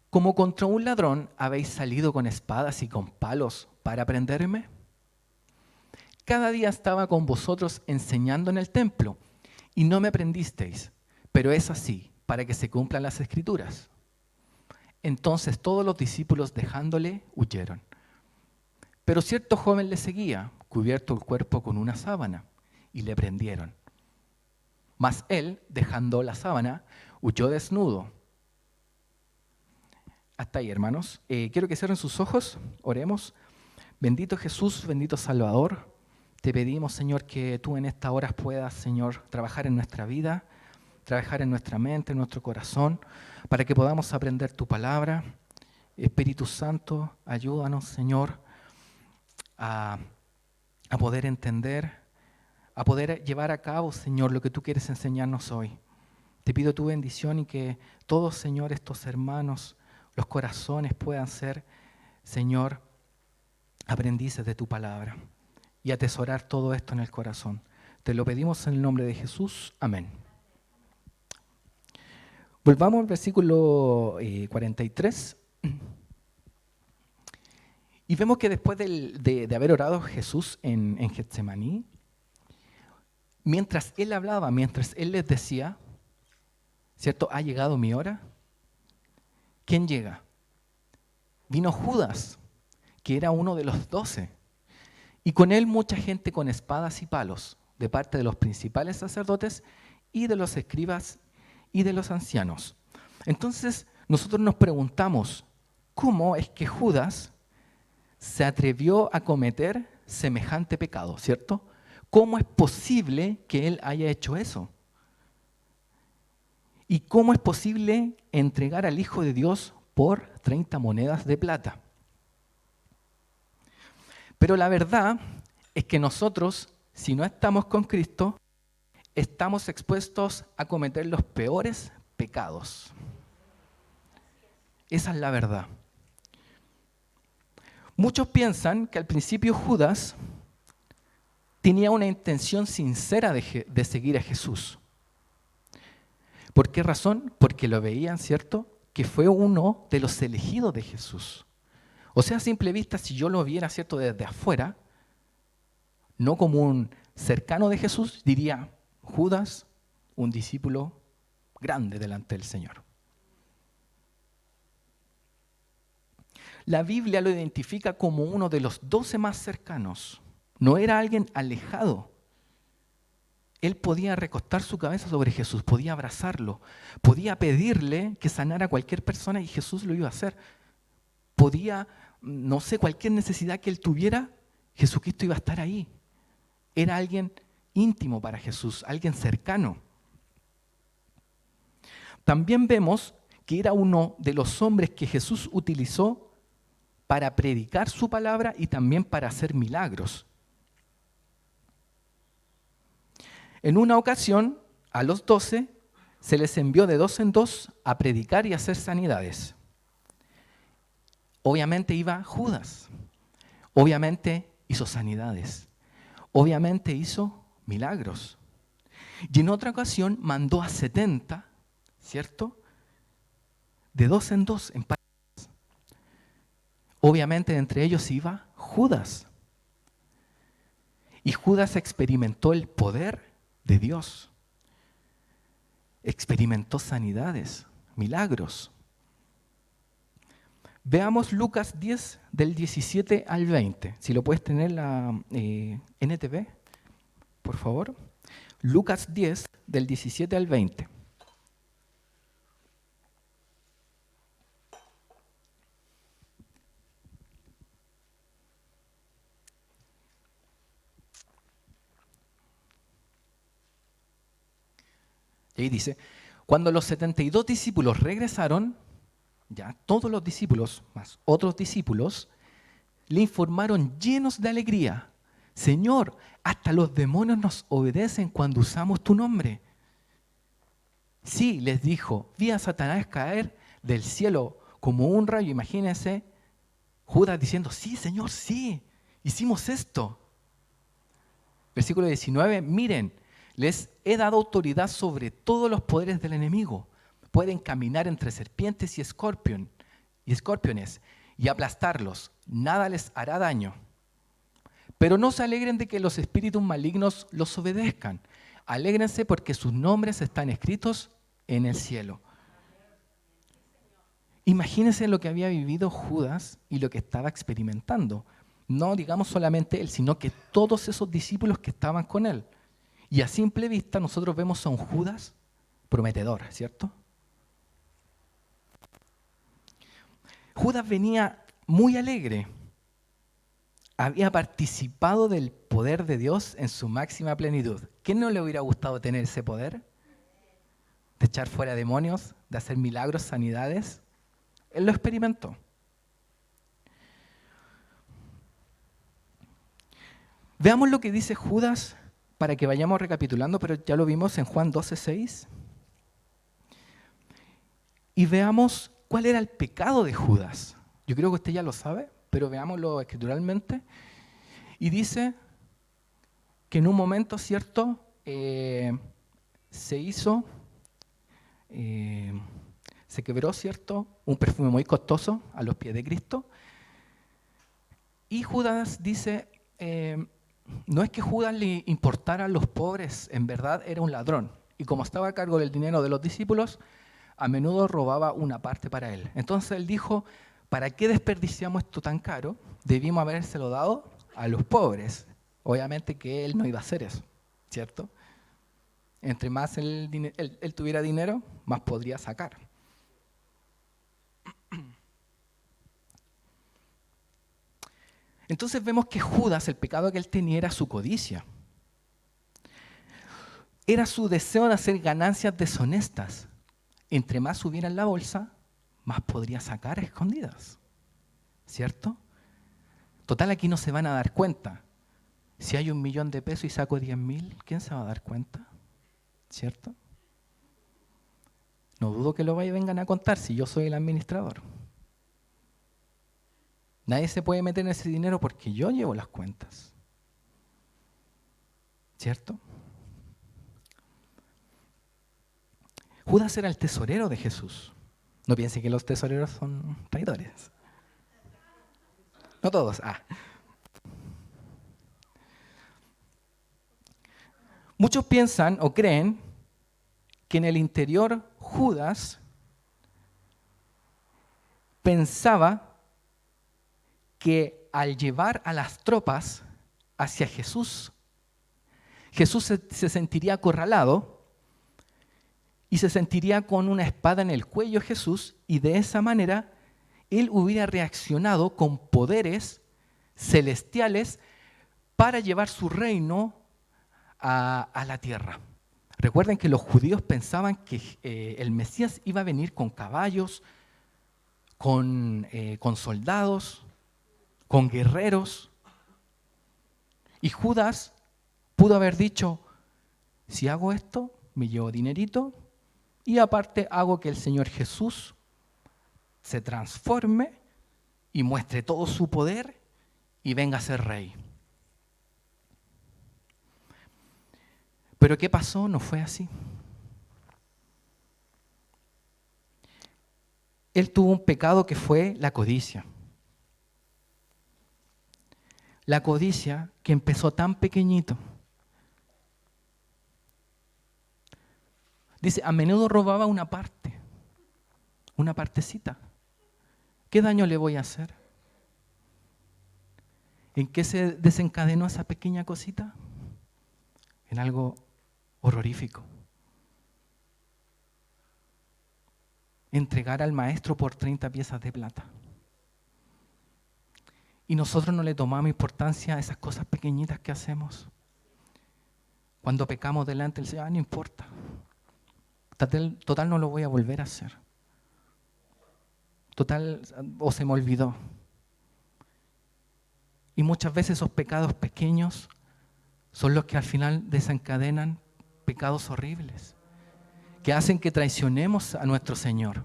¿como contra un ladrón habéis salido con espadas y con palos para prenderme? Cada día estaba con vosotros enseñando en el templo, y no me prendisteis, pero es así, para que se cumplan las Escrituras. Entonces todos los discípulos, dejándole, huyeron. Pero cierto joven le seguía, cubierto el cuerpo con una sábana, y le prendieron. Mas él, dejando la sábana, huyó desnudo. Hasta ahí, hermanos. Quiero que cierren sus ojos, oremos. Bendito Jesús, bendito Salvador, te pedimos, Señor, que tú en estas horas puedas, Señor, trabajar en nuestra vida, trabajar en nuestra mente, en nuestro corazón, para que podamos aprender tu palabra. Espíritu Santo, ayúdanos, Señor, a poder entender, a poder llevar a cabo, Señor, lo que tú quieres enseñarnos hoy. Te pido tu bendición y que todos, Señor, estos hermanos, los corazones puedan ser, Señor, aprendices de tu palabra y atesorar todo esto en el corazón. Te lo pedimos en el nombre de Jesús. Amén. Volvamos al versículo 43. Y vemos que después de haber orado Jesús en Getsemaní, mientras él hablaba, mientras él les decía, ¿cierto? ¿Ha llegado mi hora? ¿Quién llega? Vino Judas, que era uno de los 12, y con él mucha gente con espadas y palos, de parte de los principales sacerdotes y de los escribas y de los ancianos. Entonces nosotros nos preguntamos, ¿cómo es que Judas se atrevió a cometer semejante pecado, ¿cierto? ¿Cómo es posible que él haya hecho eso? ¿Y cómo es posible entregar al Hijo de Dios por 30 monedas de plata? Pero la verdad es que nosotros, si no estamos con Cristo, estamos expuestos a cometer los peores pecados. Esa es la verdad. Muchos piensan que al principio Judas tenía una intención sincera de seguir a Jesús. ¿Por qué razón? Porque lo veían, ¿cierto?, que fue uno de los elegidos de Jesús. O sea, a simple vista, si yo lo viera, ¿cierto?, desde afuera, no como un cercano de Jesús, diría: Judas, un discípulo grande delante del Señor. La Biblia lo identifica como uno de los 12 más cercanos. No era alguien alejado. Él podía recostar su cabeza sobre Jesús, podía abrazarlo, podía pedirle que sanara a cualquier persona y Jesús lo iba a hacer. Podía, no sé, cualquier necesidad que él tuviera, Jesucristo iba a estar ahí. Era alguien íntimo para Jesús, alguien cercano. También vemos que era uno de los hombres que Jesús utilizó para predicar su palabra y también para hacer milagros. En una ocasión, a los 12, se les envió de 2 en 2 a predicar y hacer sanidades. Obviamente iba Judas, obviamente hizo sanidades, obviamente hizo milagros. Y en otra ocasión mandó a 70, ¿cierto?, de 2 en 2 en parejas. Obviamente entre ellos iba Judas. Y Judas experimentó el poder de Dios. experimentó sanidades, milagros. Veamos Lucas 10 del 17 al 20. Si lo puedes tener la NTV, por favor. Lucas 10 del 17 al 20. Y ahí dice, cuando los 72 discípulos regresaron, ya todos los discípulos más otros discípulos, le informaron llenos de alegría, Señor, hasta los demonios nos obedecen cuando usamos tu nombre. Sí, les dijo, vi a Satanás caer del cielo como un rayo. Imagínense, Judas diciendo, sí, Señor, sí, hicimos esto. Versículo 19, miren, les he dado autoridad sobre todos los poderes del enemigo. Pueden caminar entre serpientes y escorpiones y aplastarlos. Nada les hará daño. Pero no se alegren de que los espíritus malignos los obedezcan. Alégrense porque sus nombres están escritos en el cielo. Imagínense lo que había vivido Judas y lo que estaba experimentando. No digamos solamente él, sino que todos esos discípulos que estaban con él. Y a simple vista nosotros vemos a un Judas prometedor, ¿cierto? Judas venía muy alegre. Había participado del poder de Dios en su máxima plenitud. ¿Quién no le hubiera gustado tener ese poder? De echar fuera demonios, de hacer milagros, sanidades. Él lo experimentó. Veamos lo que dice Judas para que vayamos recapitulando, pero ya lo vimos en Juan 12:6. Y veamos cuál era el pecado de Judas. Yo creo que usted ya lo sabe, pero veámoslo escrituralmente. Y dice que en un momento, ¿cierto? Se quebró, ¿cierto? Un perfume muy costoso a los pies de Cristo. Y Judas dice, no es que Judas le importara a los pobres, en verdad era un ladrón. Y como estaba a cargo del dinero de los discípulos, a menudo robaba una parte para él. Entonces él dijo, ¿para qué desperdiciamos esto tan caro? Debimos habérselo dado a los pobres. Obviamente que él no iba a hacer eso, ¿cierto? Entre más él tuviera dinero, más podría sacar. Entonces vemos que Judas, el pecado que él tenía era su codicia. Era su deseo de hacer ganancias deshonestas. Entre más hubiera en la bolsa, más podría sacar a escondidas. ¿Cierto? Total, aquí no se van a dar cuenta. Si hay 1.000.000 de pesos y saco 10.000, ¿quién se va a dar cuenta? ¿Cierto? No dudo que lo vengan a contar si yo soy el administrador. Nadie se puede meter en ese dinero porque yo llevo las cuentas. ¿Cierto? Judas era el tesorero de Jesús. No piense que los tesoreros son traidores. No todos. Muchos piensan o creen que en el interior Judas pensaba que al llevar a las tropas hacia Jesús, Jesús se sentiría acorralado y se sentiría con una espada en el cuello Jesús, y de esa manera él hubiera reaccionado con poderes celestiales para llevar su reino a la tierra. Recuerden que los judíos pensaban que el Mesías iba a venir con caballos, con soldados, con guerreros. Y Judas pudo haber dicho, si hago esto, me llevo dinerito y aparte hago que el Señor Jesús se transforme y muestre todo su poder y venga a ser rey. Pero ¿qué pasó? No fue así. Él tuvo un pecado que fue la codicia. La codicia que empezó tan pequeñito. Dice, a menudo robaba una partecita. ¿Qué daño le voy a hacer? ¿En qué se desencadenó esa pequeña cosita? En algo horrorífico. Entregar al maestro por 30 piezas de plata. Y nosotros no le tomamos importancia a esas cosas pequeñitas que hacemos. Cuando pecamos delante del Señor, no importa. Total no lo voy a volver a hacer. Total, o se me olvidó. Y muchas veces esos pecados pequeños son los que al final desencadenan pecados horribles, que hacen que traicionemos a nuestro Señor.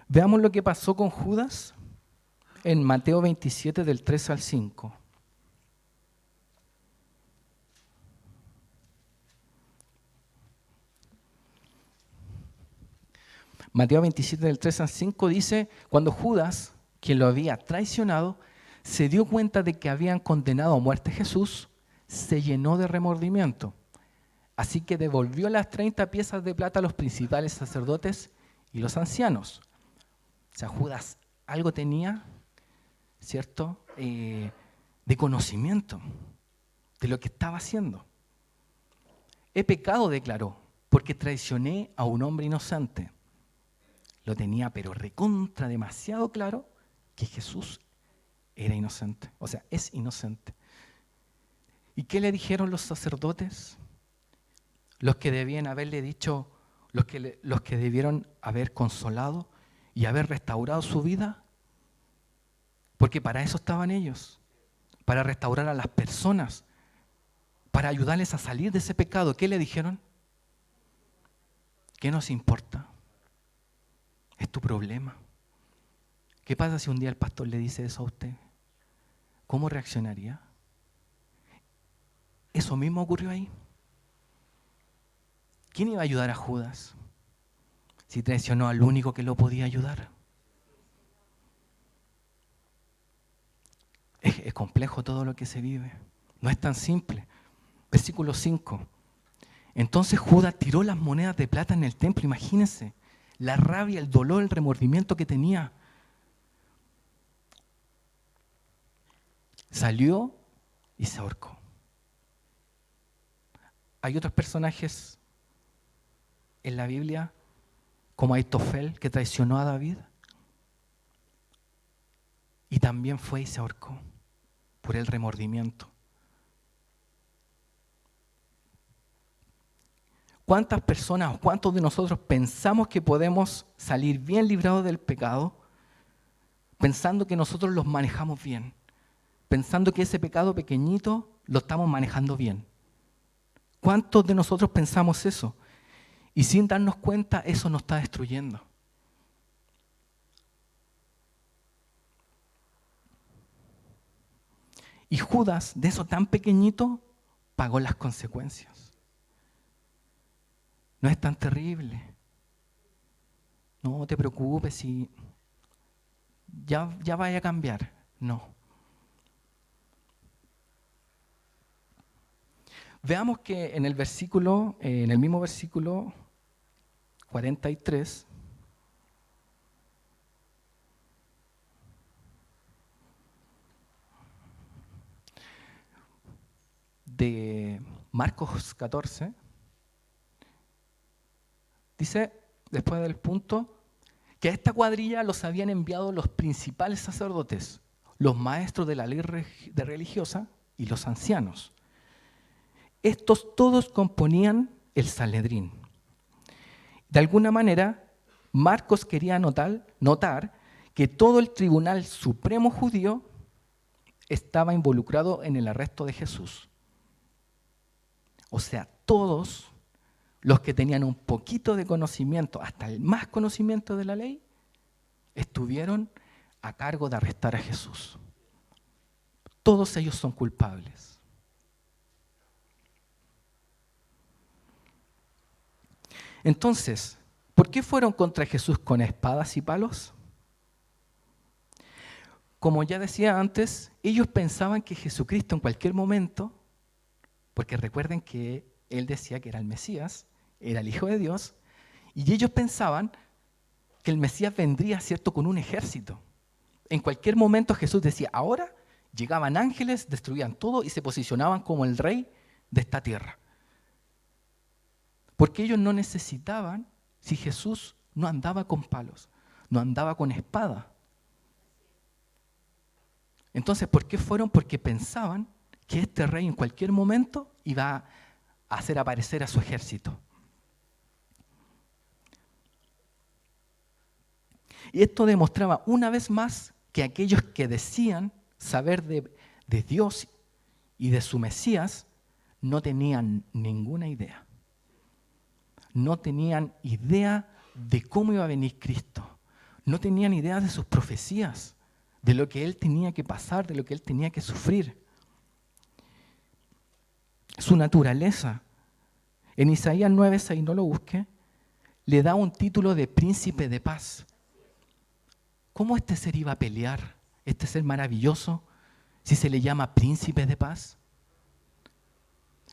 Veamos lo que pasó con Judas en Mateo 27 del 3 al 5. Mateo 27 del 3 al 5 dice, cuando Judas, quien lo había traicionado, se dio cuenta de que habían condenado a muerte a Jesús, se llenó de remordimiento. Así que devolvió las 30 piezas de plata a los principales sacerdotes y los ancianos. O sea, Judas algo tenía, ¿cierto?, de conocimiento de lo que estaba haciendo. He pecado, declaró, porque traicioné a un hombre inocente. Lo tenía, pero recontra demasiado claro que Jesús era inocente, o sea, es inocente. ¿Y qué le dijeron los sacerdotes? Los que debían haberle dicho, los que debieron haber consolado y haber restaurado su vida, porque para eso estaban ellos, para restaurar a las personas, para ayudarles a salir de ese pecado. ¿Qué le dijeron? ¿Qué nos importa? Es tu problema. ¿Qué pasa si un día el pastor le dice eso a usted? ¿Cómo reaccionaría? Eso mismo ocurrió ahí. ¿Quién iba a ayudar a Judas si traicionó al único que lo podía ayudar? Es complejo todo lo que se vive. No es tan simple. Versículo 5. Entonces Judas tiró las monedas de plata en el templo. Imagínense la rabia, el dolor, el remordimiento que tenía. Salió y se ahorcó. Hay otros personajes en la Biblia, como Aitofel, que traicionó a David, y también fue y se ahorcó por el remordimiento. ¿Cuántas personas o cuántos de nosotros pensamos que podemos salir bien librados del pecado, pensando que nosotros los manejamos bien, pensando que ese pecado pequeñito lo estamos manejando bien? ¿Cuántos de nosotros pensamos eso? Y sin darnos cuenta, eso nos está destruyendo. Y Judas, de eso tan pequeñito, pagó las consecuencias. No es tan terrible. No te preocupes si ya vaya a cambiar. No. Veamos que en el mismo versículo 43, de Marcos 14, dice, después del punto, que a esta cuadrilla los habían enviado los principales sacerdotes, los maestros de la ley religiosa y los ancianos. Estos todos componían el Sanedrín. De alguna manera, Marcos quería notar que todo el tribunal supremo judío estaba involucrado en el arresto de Jesús. O sea, todos los que tenían un poquito de conocimiento, hasta el más conocimiento de la ley, estuvieron a cargo de arrestar a Jesús. Todos ellos son culpables. Entonces, ¿por qué fueron contra Jesús con espadas y palos? como ya decía antes, ellos pensaban que Jesucristo en cualquier momento, porque recuerden que Él decía que era el Mesías, era el Hijo de Dios, y ellos pensaban que el Mesías vendría, ¿cierto?, con un ejército. En cualquier momento Jesús decía, ahora llegaban ángeles, destruían todo y se posicionaban como el rey de esta tierra. Porque ellos no necesitaban, si Jesús no andaba con palos, no andaba con espada. Entonces, ¿por qué fueron? Porque pensaban que este rey en cualquier momento iba a hacer aparecer a su ejército. Y esto demostraba una vez más que aquellos que decían saber de Dios y de su Mesías no tenían ninguna idea. No tenían idea de cómo iba a venir Cristo. No tenían idea de sus profecías, de lo que Él tenía que pasar, de lo que Él tenía que sufrir. Su naturaleza. En Isaías 9:6, no lo busque, le da un título de príncipe de paz. ¿Cómo este ser iba a pelear, este ser maravilloso, si se le llama príncipe de paz?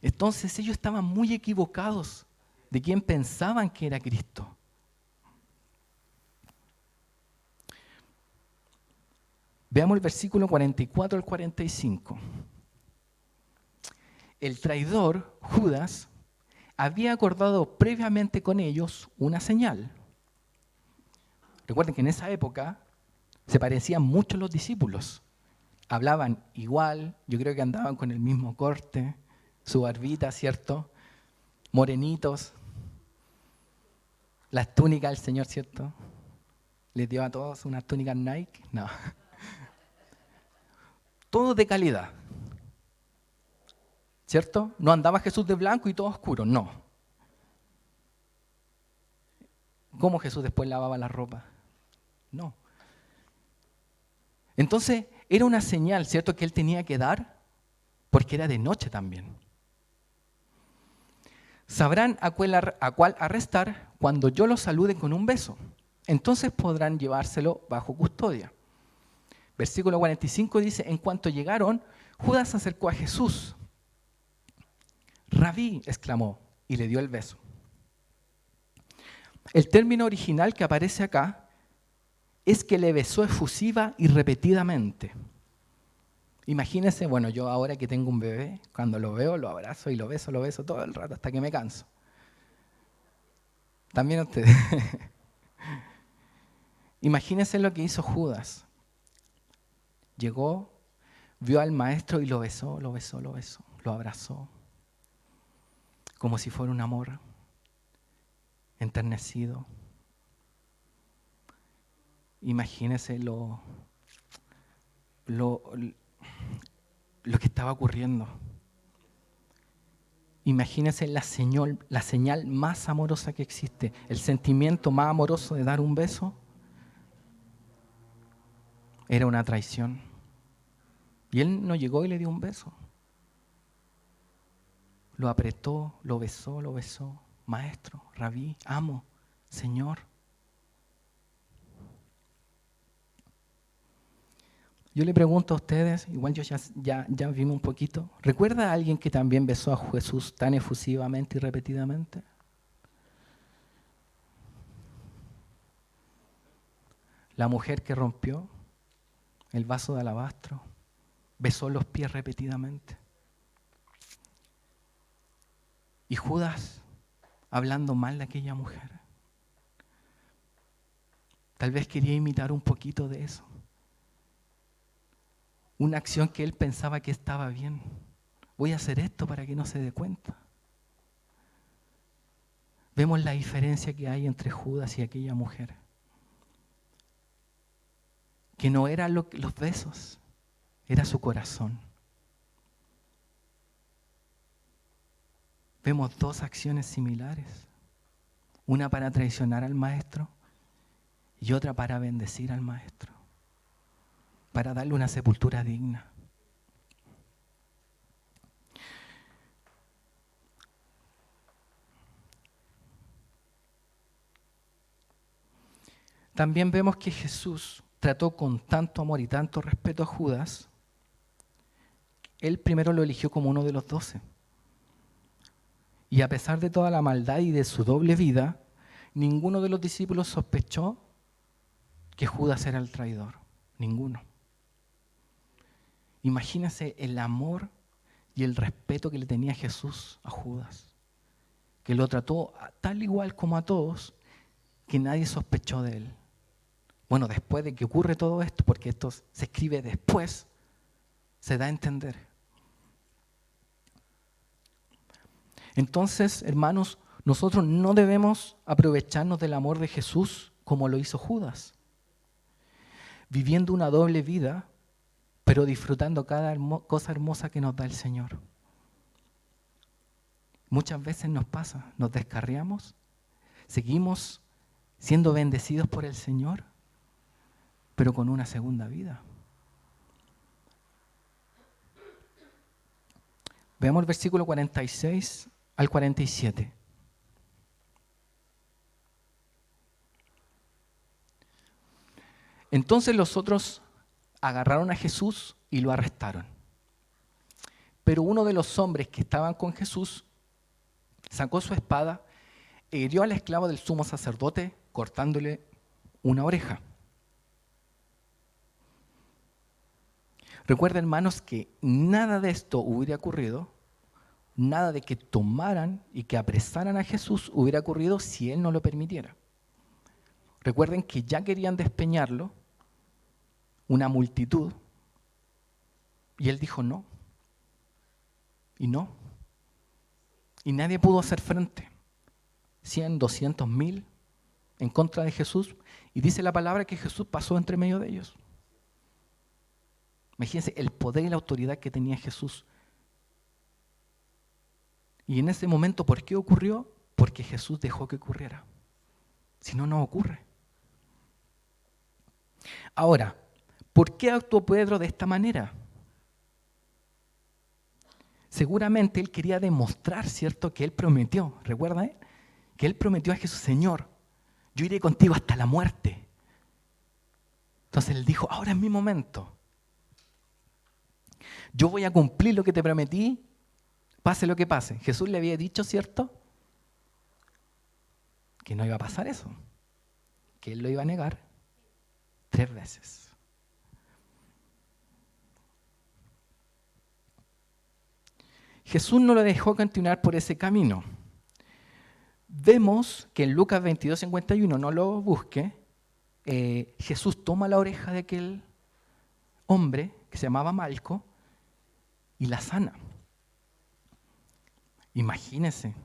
Entonces ellos estaban muy equivocados de quién pensaban que era Cristo. Veamos el versículo 44 al 45. El traidor, Judas, había acordado previamente con ellos una señal. Recuerden que en esa época se parecían mucho los discípulos. Hablaban igual, yo creo que andaban con el mismo corte, su barbita, ¿cierto? Morenitos. Las túnicas del Señor, ¿cierto? Les dio a todos unas túnicas Nike. No. Todo de calidad. ¿Cierto? No andaba Jesús de blanco y todo oscuro, no. ¿Cómo Jesús después lavaba la ropa? No. Entonces, era una señal, ¿cierto?, que Él tenía que dar, porque era de noche también. Sabrán a cuál arrestar cuando yo los salude con un beso. Entonces podrán llevárselo bajo custodia. Versículo 45 dice, en cuanto llegaron, Judas se acercó a Jesús. Rabí, exclamó, y le dio el beso. El término original que aparece acá es que le besó efusiva y repetidamente. Imagínense, bueno, yo ahora que tengo un bebé, cuando lo veo, lo abrazo y lo beso todo el rato hasta que me canso. También ustedes. Imagínense lo que hizo Judas. Llegó, vio al maestro y lo besó, lo abrazó. Como si fuera un amor enternecido. Imagínense lo que estaba ocurriendo. Imagínense la señal más amorosa que existe, el sentimiento más amoroso de dar un beso, era una traición. Y él no llegó y le dio un beso. Lo apretó, lo besó, maestro, rabí, amo, Señor. Yo le pregunto a ustedes, igual yo ya vimos un poquito, ¿recuerda a alguien que también besó a Jesús tan efusivamente y repetidamente? La mujer que rompió el vaso de alabastro, besó los pies repetidamente. Y Judas hablando mal de aquella mujer. Tal vez quería imitar un poquito de eso. Una acción que él pensaba que estaba bien. Voy a hacer esto para que no se dé cuenta. Vemos la diferencia que hay entre Judas y aquella mujer. Que no eran los besos, era su corazón. Vemos dos acciones similares. Una para traicionar al maestro y otra para bendecir al maestro. Para darle una sepultura digna. También vemos que Jesús trató con tanto amor y tanto respeto a Judas, él primero lo eligió como uno de los 12. Y a pesar de toda la maldad y de su doble vida, ninguno de los discípulos sospechó que Judas era el traidor. Ninguno. Imagínense el amor y el respeto que le tenía Jesús a Judas, que lo trató tal igual como a todos, que nadie sospechó de él. Bueno, después de que ocurre todo esto, porque esto se escribe después, se da a entender. Entonces, hermanos, nosotros no debemos aprovecharnos del amor de Jesús como lo hizo Judas, viviendo una doble vida, pero disfrutando cada cosa hermosa que nos da el Señor. Muchas veces nos pasa, nos descarriamos, seguimos siendo bendecidos por el Señor, pero con una segunda vida. Veamos el versículo 46 al 47. Entonces los otros agarraron a Jesús y lo arrestaron. Pero uno de los hombres que estaban con Jesús sacó su espada e hirió al esclavo del sumo sacerdote, cortándole una oreja. Recuerden, hermanos, que nada de esto hubiera ocurrido, nada de que tomaran y que apresaran a Jesús hubiera ocurrido si él no lo permitiera. Recuerden que ya querían despeñarlo, una multitud, y él dijo no, y no. Y nadie pudo hacer frente. 100, 200, 1000 en contra de Jesús, y dice la palabra que Jesús pasó entre medio de ellos. Imagínense el poder y la autoridad que tenía Jesús. Y en ese momento, ¿por qué ocurrió? Porque Jesús dejó que ocurriera. Si no, no ocurre. Ahora, ¿por qué actuó Pedro de esta manera? Seguramente él quería demostrar, ¿cierto?, que él prometió, ¿recuerda? Que él prometió a Jesús: Señor, yo iré contigo hasta la muerte. Entonces él dijo: ahora es mi momento. Yo voy a cumplir lo que te prometí, pase lo que pase. Jesús le había dicho, ¿cierto?, que no iba a pasar eso, que él lo iba a negar 3 veces. Jesús no lo dejó continuar por ese camino. Vemos que en Lucas 22:51, no lo busque, Jesús toma la oreja de aquel hombre que se llamaba Malco y la sana. Imagínense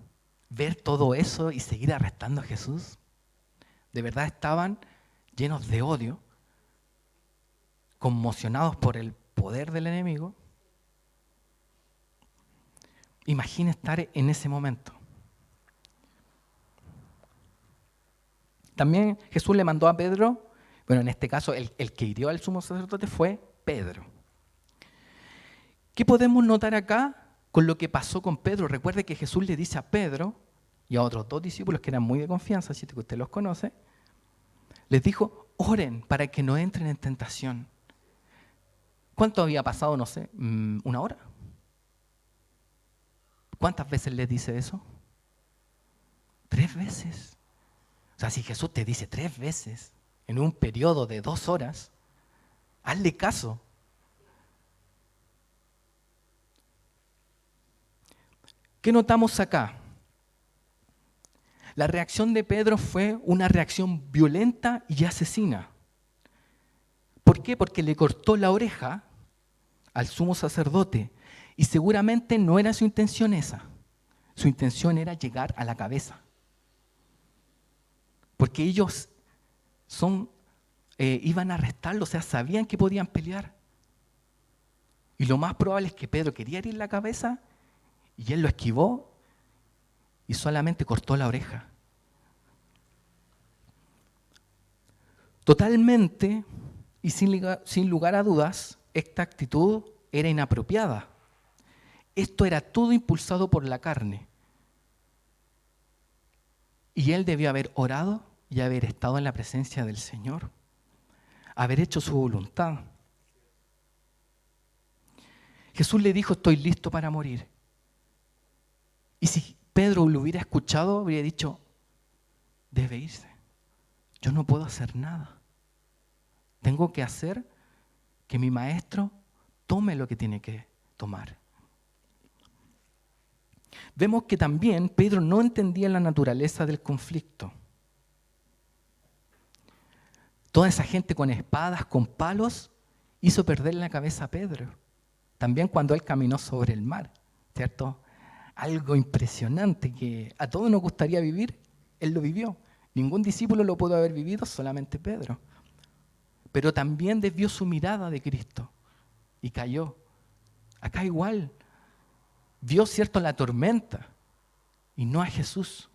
ver todo eso y seguir arrestando a Jesús. De verdad estaban llenos de odio, conmocionados por el poder del enemigo. Imagina estar en ese momento. También Jesús le mandó a Pedro, bueno, en este caso el que hirió al sumo sacerdote fue Pedro. ¿Qué podemos notar acá con lo que pasó con Pedro? Recuerde que Jesús le dice a Pedro y a otros 2 discípulos que eran muy de confianza, así que usted los conoce, les dijo: oren para que no entren en tentación. ¿Cuánto había pasado? No sé, 1 hora. ¿Cuántas veces les dice eso? 3 veces. O sea, si Jesús te dice 3 veces en un periodo de 2 horas, hazle caso. ¿Qué notamos acá? La reacción de Pedro fue una reacción violenta y asesina. ¿Por qué? Porque le cortó la oreja al sumo sacerdote. Y seguramente no era su intención esa. Su intención era llegar a la cabeza. Porque ellos iban a arrestarlo, o sea, sabían que podían pelear. Y lo más probable es que Pedro quería herir la cabeza y él lo esquivó y solamente cortó la oreja. Totalmente y sin lugar a dudas, esta actitud era inapropiada. Esto era todo impulsado por la carne. Y él debió haber orado y haber estado en la presencia del Señor. haber hecho su voluntad. Jesús le dijo, estoy listo para morir. Y si Pedro lo hubiera escuchado, habría dicho, debe irse. Yo no puedo hacer nada. Tengo que hacer que mi maestro tome lo que tiene que tomar. Vemos que también Pedro no entendía la naturaleza del conflicto. Toda esa gente con espadas, con palos, hizo perder la cabeza a Pedro. También cuando él caminó sobre el mar, ¿cierto? Algo impresionante que a todos nos gustaría vivir, él lo vivió. Ningún discípulo lo pudo haber vivido, solamente Pedro. Pero también desvió su mirada de Cristo y cayó. Acá igual, vio, ¿cierto?, la tormenta y no a Jesús.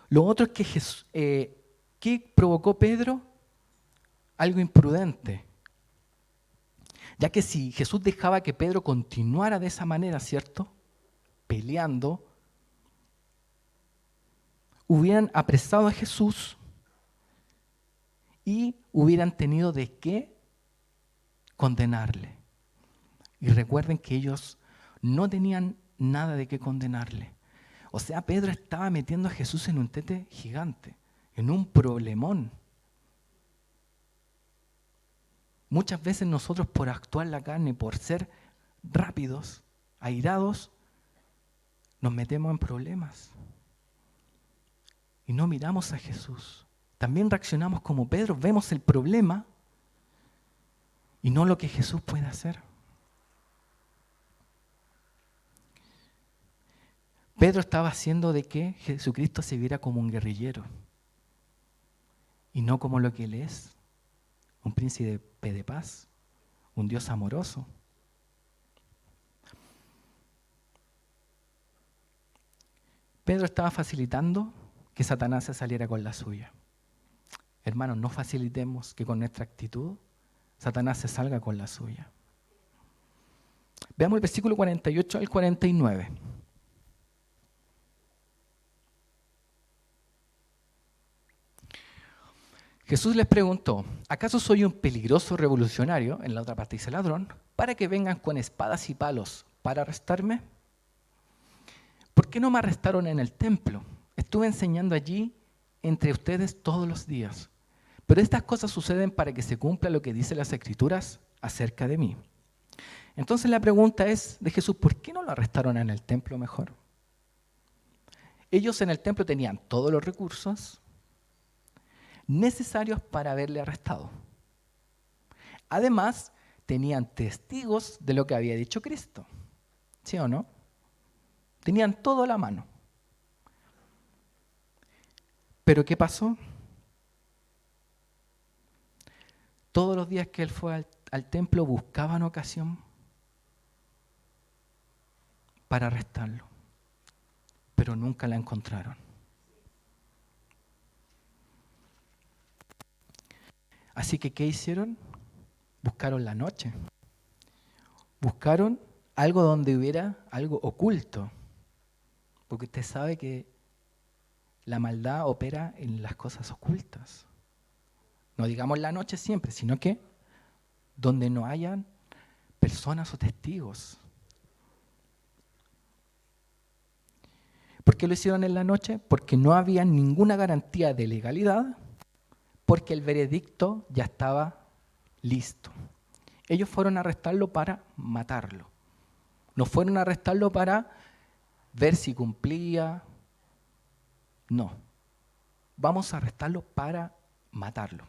Lo otro es que ¿qué provocó Pedro? Algo imprudente. Ya que si Jesús dejaba que Pedro continuara de esa manera, ¿cierto?, peleando, hubieran apresado a Jesús y hubieran tenido de qué condenarle. Y recuerden que ellos no tenían nada de qué condenarle. O sea, Pedro estaba metiendo a Jesús en un tete gigante, en un problemón. Muchas veces nosotros, por actuar la carne, por ser rápidos, airados, nos metemos en problemas. Y no miramos a Jesús. También reaccionamos como Pedro, vemos el problema y no lo que Jesús puede hacer. Pedro estaba haciendo de que Jesucristo se viera como un guerrillero y no como lo que Él es, un príncipe de paz, un Dios amoroso. Pedro estaba facilitando que Satanás se saliera con la suya. Hermanos, no facilitemos que con nuestra actitud Satanás se salga con la suya. Veamos el versículo 48 al 49. Jesús les preguntó, ¿acaso soy un peligroso revolucionario? En la otra parte dice ladrón, para que vengan con espadas y palos para arrestarme. ¿Por qué no me arrestaron en el templo? Estuve enseñando allí entre ustedes todos los días. Pero estas cosas suceden para que se cumpla lo que dicen las Escrituras acerca de mí. Entonces la pregunta es de Jesús, ¿por qué no lo arrestaron en el templo mejor? Ellos en el templo tenían todos los recursos necesarios para haberle arrestado. Además, tenían testigos de lo que había dicho Cristo. ¿Sí o no? Tenían todo a la mano. ¿Pero qué pasó? Todos los días que él fue al templo buscaban ocasión para arrestarlo, pero nunca la encontraron. Así que, ¿qué hicieron? Buscaron la noche. Buscaron algo donde hubiera algo oculto. Porque usted sabe que la maldad opera en las cosas ocultas. No digamos la noche siempre, sino que donde no hayan personas o testigos. ¿Por qué lo hicieron en la noche? Porque no había ninguna garantía de legalidad, porque el veredicto ya estaba listo. Ellos fueron a arrestarlo para matarlo. No fueron a arrestarlo para ver si cumplía. No. Vamos a arrestarlo para matarlo.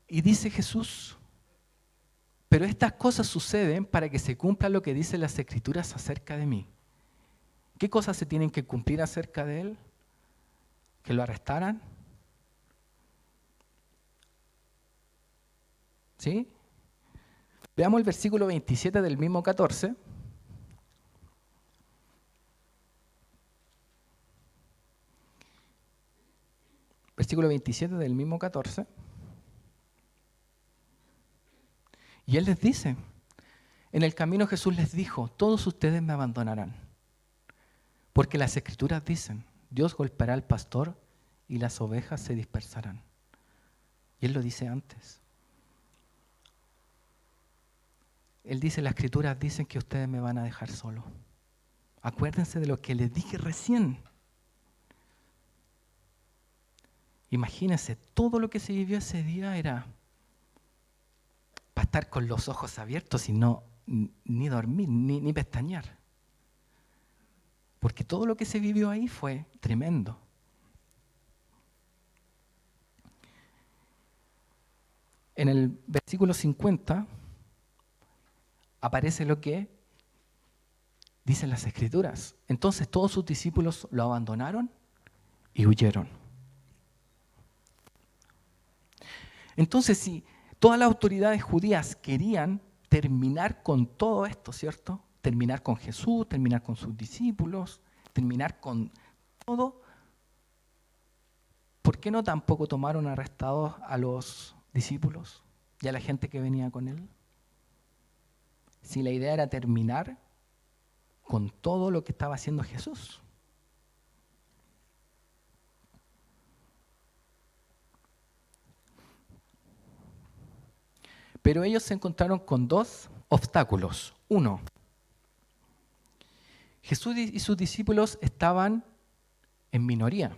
Y dice Jesús, pero estas cosas suceden para que se cumpla lo que dicen las Escrituras acerca de mí. ¿Qué cosas se tienen que cumplir acerca de él? ¿Que lo arrestaran? ¿Sí? Veamos el versículo 27 del mismo 14. Versículo 27 del mismo 14. Y él les dice, en el camino Jesús les dijo, todos ustedes me abandonarán. Porque las Escrituras dicen, Dios golpeará al pastor y las ovejas se dispersarán. Y Él lo dice antes. Él dice, las Escrituras dicen que ustedes me van a dejar solo. Acuérdense de lo que les dije recién. Imagínense, todo lo que se vivió ese día era para estar con los ojos abiertos y no ni dormir, ni pestañear. Porque todo lo que se vivió ahí fue tremendo. En el versículo 50 aparece lo que dicen las Escrituras. Entonces todos sus discípulos lo abandonaron y huyeron. Entonces, si todas las autoridades judías querían terminar con todo esto, ¿cierto? Terminar con Jesús, terminar con sus discípulos, terminar con todo, ¿por qué no tampoco tomaron arrestados a los discípulos y a la gente que venía con él? Si la idea era terminar con todo lo que estaba haciendo Jesús. Pero ellos se encontraron con dos obstáculos. Uno, Jesús y sus discípulos estaban en minoría.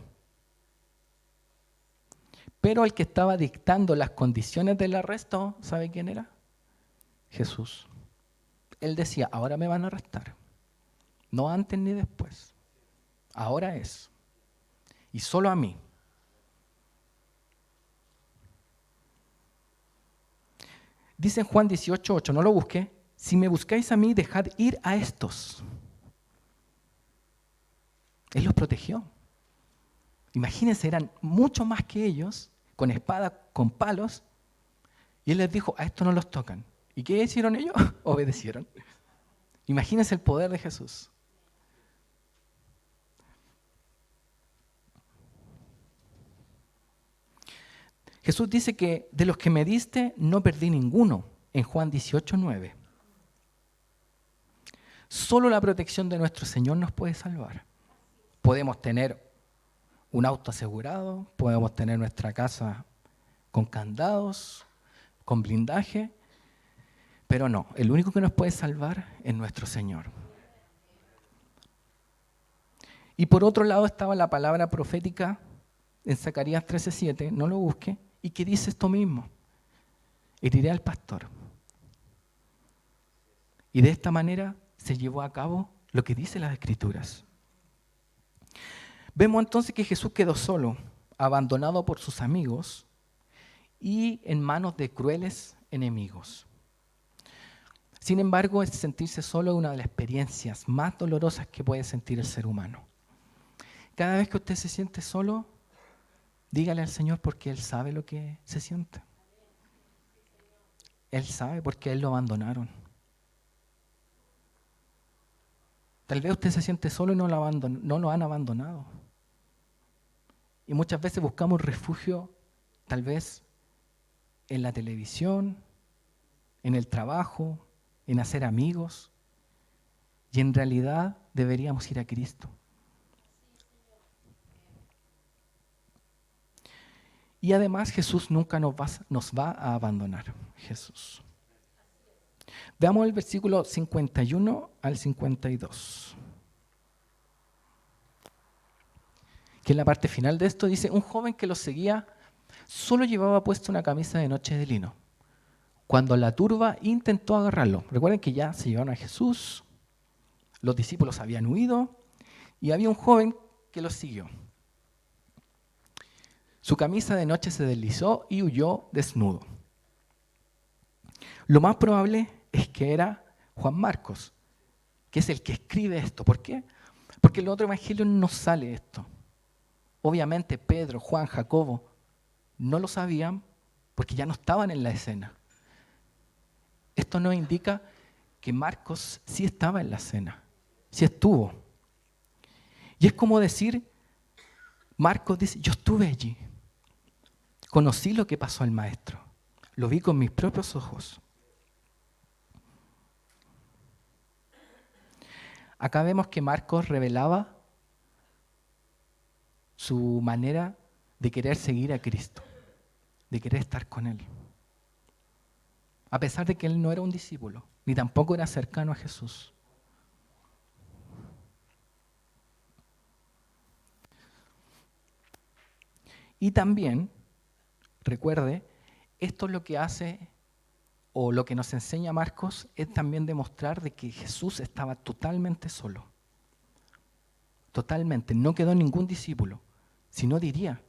Pero el que estaba dictando las condiciones del arresto, ¿sabe quién era? Jesús. Él decía, ahora me van a arrestar. No antes ni después. Ahora es. Y solo a mí. Dice en Juan 18:8, no lo busqué. Si me buscáis a mí, dejad ir a estos. Él los protegió. Imagínense, eran mucho más que ellos, con espada, con palos. Y Él les dijo, a estos no los tocan. ¿Y qué hicieron ellos? Obedecieron. Imagínense el poder de Jesús. Jesús dice que de los que me diste no perdí ninguno, en Juan 18:9. Solo la protección de nuestro Señor nos puede salvar. Podemos tener un auto asegurado, podemos tener nuestra casa con candados, con blindaje, pero no, el único que nos puede salvar es nuestro Señor. Y por otro lado estaba la palabra profética en Zacarías 13:7, no lo busque, y que dice esto mismo: heriré al pastor. Y de esta manera se llevó a cabo lo que dicen las Escrituras. Vemos entonces que Jesús quedó solo, abandonado por sus amigos y en manos de crueles enemigos. Sin embargo, el sentirse solo es una de las experiencias más dolorosas que puede sentir el ser humano. Cada vez que usted se siente solo, dígale al Señor, porque Él sabe lo que se siente. Él sabe porque Él lo abandonaron. Tal vez usted se siente solo y no lo han abandonado. Y muchas veces buscamos refugio, tal vez en la televisión, en el trabajo, en hacer amigos. Y en realidad deberíamos ir a Cristo. Y además Jesús nunca nos va a abandonar. Jesús. Veamos el versículo 51 al 52. Que en la parte final de esto dice, un joven que los seguía solo llevaba puesta una camisa de noche de lino. Cuando la turba intentó agarrarlo, recuerden que ya se llevaron a Jesús, los discípulos habían huido y había un joven que los siguió. Su camisa de noche se deslizó y huyó desnudo. Lo más probable es que era Juan Marcos, que es el que escribe esto. ¿Por qué? Porque en el otro evangelio no sale esto. Obviamente Pedro, Juan, Jacobo no lo sabían porque ya no estaban en la escena. Esto nos indica que Marcos sí estaba en la escena, sí estuvo. Y es como decir, Marcos dice, yo estuve allí, conocí lo que pasó al maestro, lo vi con mis propios ojos. Acá vemos que Marcos revelaba su manera de querer seguir a Cristo, de querer estar con Él. A pesar de que él no era un discípulo, ni tampoco era cercano a Jesús. Y también, recuerde, esto es lo que hace, o lo que nos enseña Marcos, es también demostrar de que Jesús estaba totalmente solo. Totalmente, no quedó ningún discípulo, sino diría,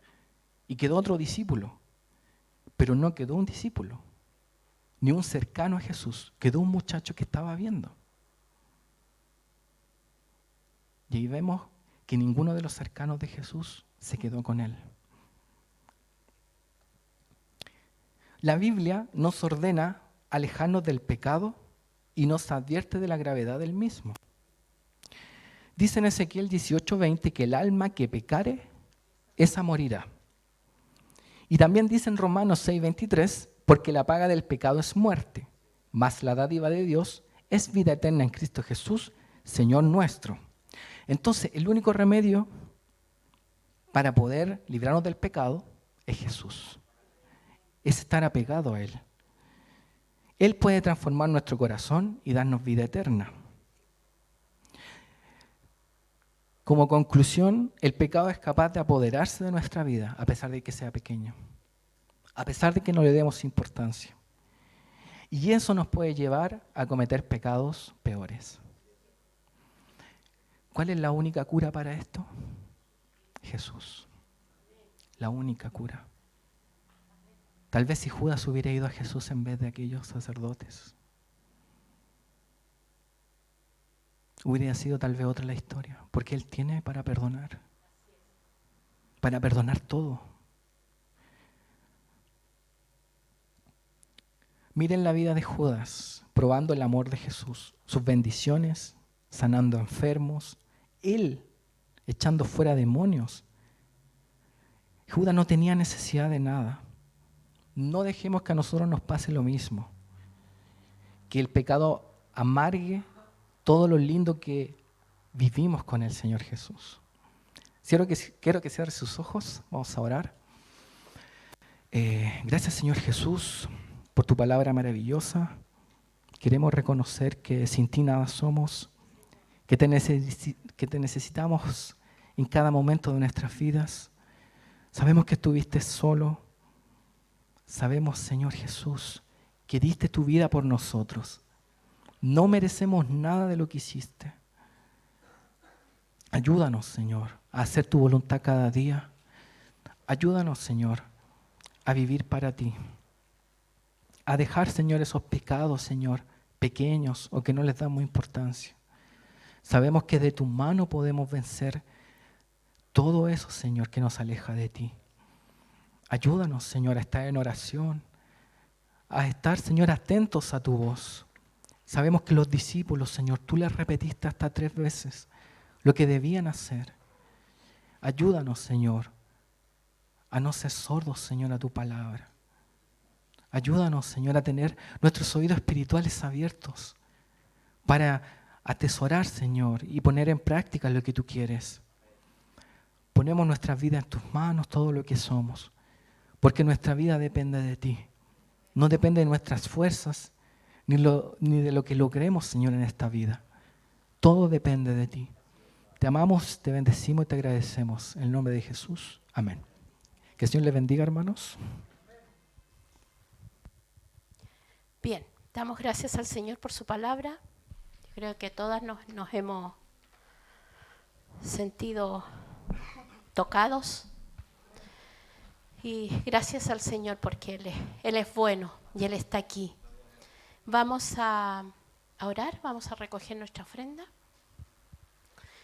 y quedó otro discípulo, pero no quedó un discípulo, ni un cercano a Jesús, quedó un muchacho que estaba viendo. Y ahí vemos que ninguno de los cercanos de Jesús se quedó con él. La Biblia nos ordena alejarnos del pecado y nos advierte de la gravedad del mismo. Dice en Ezequiel 18:20 que el alma que pecare, esa morirá. Y también dice en Romanos 6:23, porque la paga del pecado es muerte, mas la dádiva de Dios es vida eterna en Cristo Jesús, Señor nuestro. Entonces, el único remedio para poder librarnos del pecado es Jesús. Es estar apegado a Él. Él puede transformar nuestro corazón y darnos vida eterna. Como conclusión, el pecado es capaz de apoderarse de nuestra vida, a pesar de que sea pequeño, a pesar de que no le demos importancia. Y eso nos puede llevar a cometer pecados peores. ¿Cuál es la única cura para esto? Jesús. La única cura. Tal vez si Judas hubiera ido a Jesús en vez de aquellos sacerdotes, hubiera sido tal vez otra la historia, porque Él tiene para perdonar todo. Miren la vida de Judas, probando el amor de Jesús, sus bendiciones, sanando enfermos, Él echando fuera demonios. Judas no tenía necesidad de nada. No dejemos que a nosotros nos pase lo mismo, que el pecado amargue todo lo lindo que vivimos con el Señor Jesús. Quiero que cierre sus ojos, vamos a orar. Gracias, Señor Jesús, por tu palabra maravillosa. Queremos reconocer que sin ti nada somos, que te necesitamos en cada momento de nuestras vidas. Sabemos que estuviste solo. Sabemos, Señor Jesús, que diste tu vida por nosotros. No merecemos nada de lo que hiciste. Ayúdanos, Señor, a hacer tu voluntad cada día. Ayúdanos, Señor, a vivir para ti. A dejar, Señor, esos pecados, Señor, pequeños o que no les damos importancia. Sabemos que de tu mano podemos vencer todo eso, Señor, que nos aleja de ti. Ayúdanos, Señor, a estar en oración, a estar, Señor, atentos a tu voz. Sabemos que los discípulos, Señor, tú les repetiste hasta 3 veces lo que debían hacer. Ayúdanos, Señor, a no ser sordos, Señor, a tu palabra. Ayúdanos, Señor, a tener nuestros oídos espirituales abiertos para atesorar, Señor, y poner en práctica lo que tú quieres. Ponemos nuestra vida en tus manos, todo lo que somos. Porque nuestra vida depende de ti. No depende de nuestras fuerzas, ni de lo que logremos, Señor, en esta vida. Todo depende de ti. Te amamos, te bendecimos y te agradecemos. En el nombre de Jesús. Amén. Que el Señor les bendiga, hermanos. Bien, damos gracias al Señor por su palabra. Creo que todas nos hemos sentido tocados. Y gracias al Señor porque Él es bueno y Él está aquí. Vamos a orar, vamos a recoger nuestra ofrenda.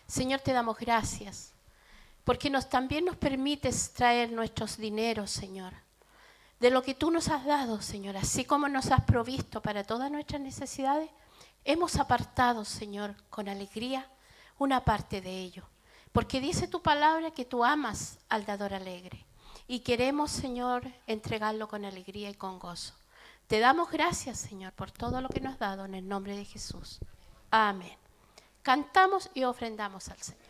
Señor, te damos gracias porque también nos permites traer nuestros dineros, Señor. De lo que tú nos has dado, Señor, así como nos has provisto para todas nuestras necesidades, hemos apartado, Señor, con alegría una parte de ello. Porque dice tu palabra que tú amas al dador alegre. Y queremos, Señor, entregarlo con alegría y con gozo. Te damos gracias, Señor, por todo lo que nos has dado en el nombre de Jesús. Amén. Cantamos y ofrendamos al Señor.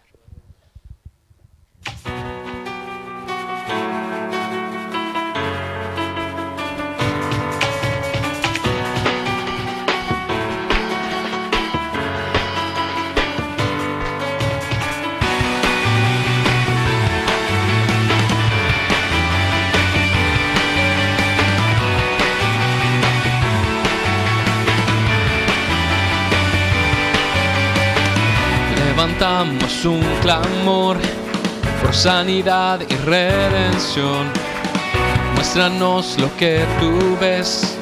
Levantamos un clamor por sanidad y redención. Muéstranos lo que tú ves,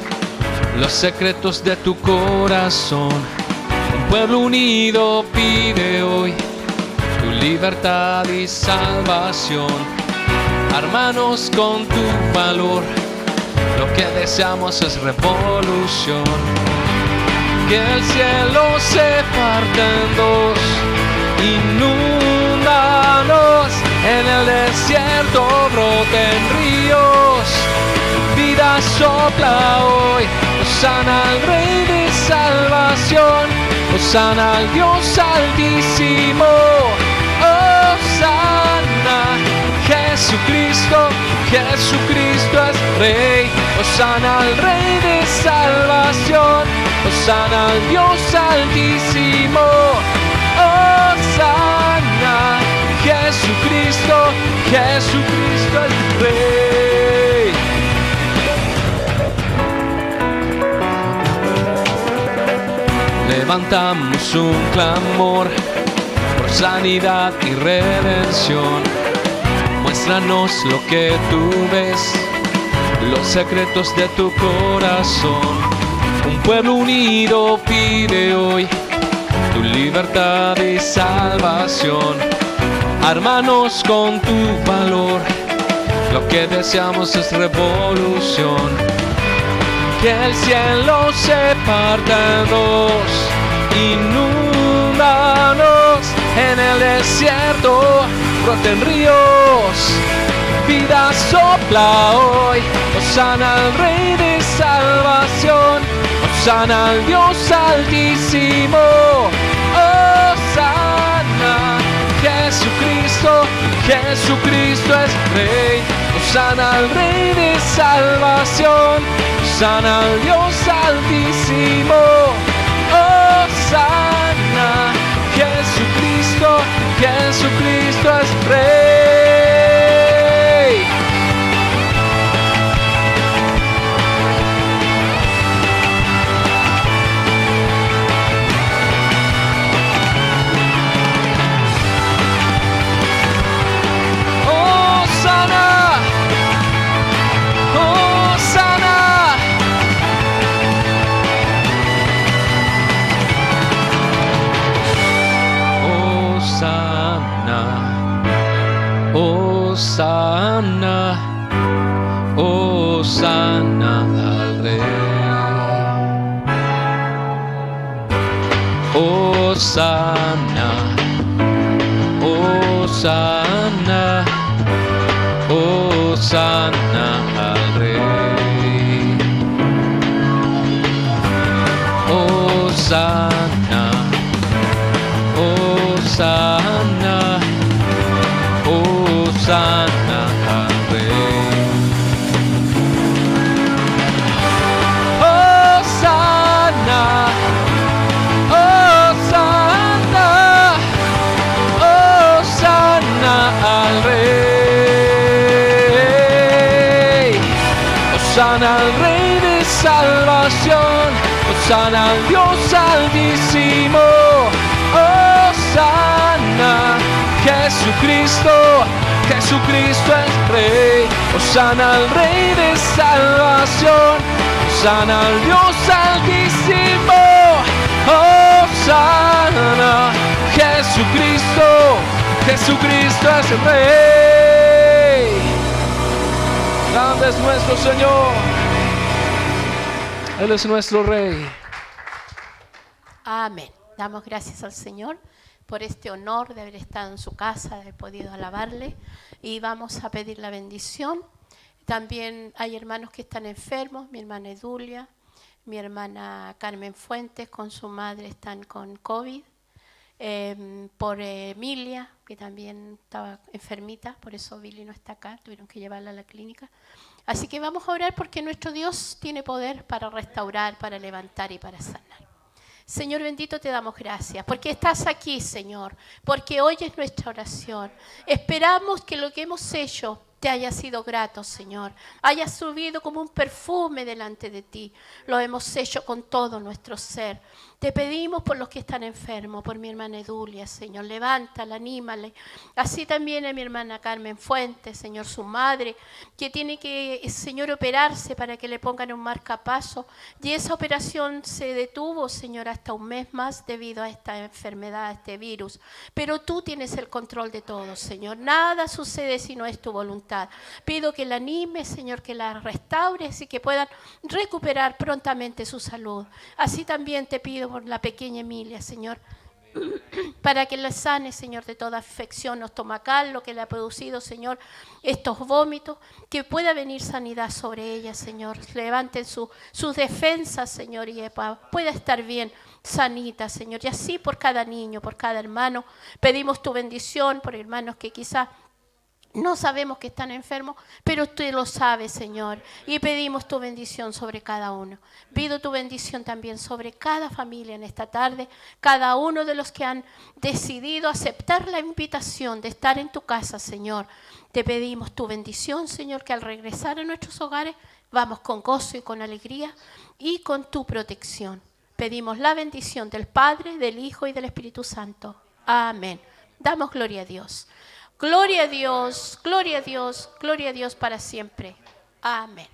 los secretos de tu corazón. Un pueblo unido pide hoy tu libertad y salvación. Ármanos con tu valor, lo que deseamos es revolución. Que el cielo se parta en dos, inúndanos, en el desierto broten ríos. Vida sopla hoy, hosana al Rey de salvación, hosana al Dios altísimo, hosana. Jesucristo, Jesucristo es Rey, hosana al Rey de salvación, hosana al Dios altísimo, hosana. Jesucristo, Jesucristo es Rey. Levantamos un clamor por sanidad y redención. Muéstranos lo que tú ves, los secretos de tu corazón. Un pueblo unido pide hoy tu libertad y salvación. Ármanos con tu valor, lo que deseamos es revolución. Que el cielo se parta en dos, inúndanos, en el desierto broten ríos. Vida sopla hoy, hosana al Rey de salvación, hosana al Dios altísimo, hosana. Jesucristo, Jesucristo es Rey, hosana al Rey de salvación, hosana al Dios altísimo, hosana. Jesucristo, Jesucristo es Rey. Hosana, hosana. Hosana, hosana al Rey. Hosana, hosana, hosana al Rey. Hosana, hosana, hosana al Rey. Hosana, hosana, hosana al Rey. Hosana al Rey de salvación, hosana al Dios altísimo, hosana. Jesucristo, Jesucristo es Rey, hosana al Rey de salvación, hosana al Dios altísimo, hosana. Jesucristo, Jesucristo es Rey. Grande es nuestro Señor, Él es nuestro Rey. Amén. Damos gracias al Señor por este honor de haber estado en su casa, de haber podido alabarle, y vamos a pedir la bendición. También hay hermanos que están enfermos, mi hermana Edulia, mi hermana Carmen Fuentes con su madre están con COVID, por Emilia, que también estaba enfermita, por eso Billy no está acá, tuvieron que llevarla a la clínica. Así que vamos a orar porque nuestro Dios tiene poder para restaurar, para levantar y para sanar. Señor bendito, te damos gracias porque estás aquí, Señor, porque oyes nuestra oración. Esperamos que lo que hemos hecho te haya sido grato, Señor. Haya subido como un perfume delante de ti. Lo hemos hecho con todo nuestro ser. Te pedimos por los que están enfermos, por mi hermana Edulia, Señor, levántala, anímala. Así también a mi hermana Carmen Fuentes, Señor, su madre, que tiene que, Señor, operarse para que le pongan un marcapaso. Y esa operación se detuvo, Señor, hasta un mes más debido a esta enfermedad, a este virus. Pero tú tienes el control de todo, Señor. Nada sucede si no es tu voluntad. Pido que la animes, Señor, que la restaures y que puedan recuperar prontamente su salud. Así también te pido por la pequeña Emilia, Señor, para que la sane, Señor, de toda afección estomacal, lo que le ha producido, Señor, estos vómitos, que pueda venir sanidad sobre ella, Señor. Levanten sus defensas, Señor, y pueda estar bien, sanita, Señor. Y así por cada niño, por cada hermano, pedimos tu bendición por hermanos que quizás no sabemos que están enfermos, pero tú lo sabes, Señor, y pedimos tu bendición sobre cada uno. Pido tu bendición también sobre cada familia en esta tarde, cada uno de los que han decidido aceptar la invitación de estar en tu casa, Señor. Te pedimos tu bendición, Señor, que al regresar a nuestros hogares vamos con gozo y con alegría y con tu protección. Pedimos la bendición del Padre, del Hijo y del Espíritu Santo. Amén. Damos gloria a Dios. Gloria a Dios, gloria a Dios, gloria a Dios para siempre. Amén.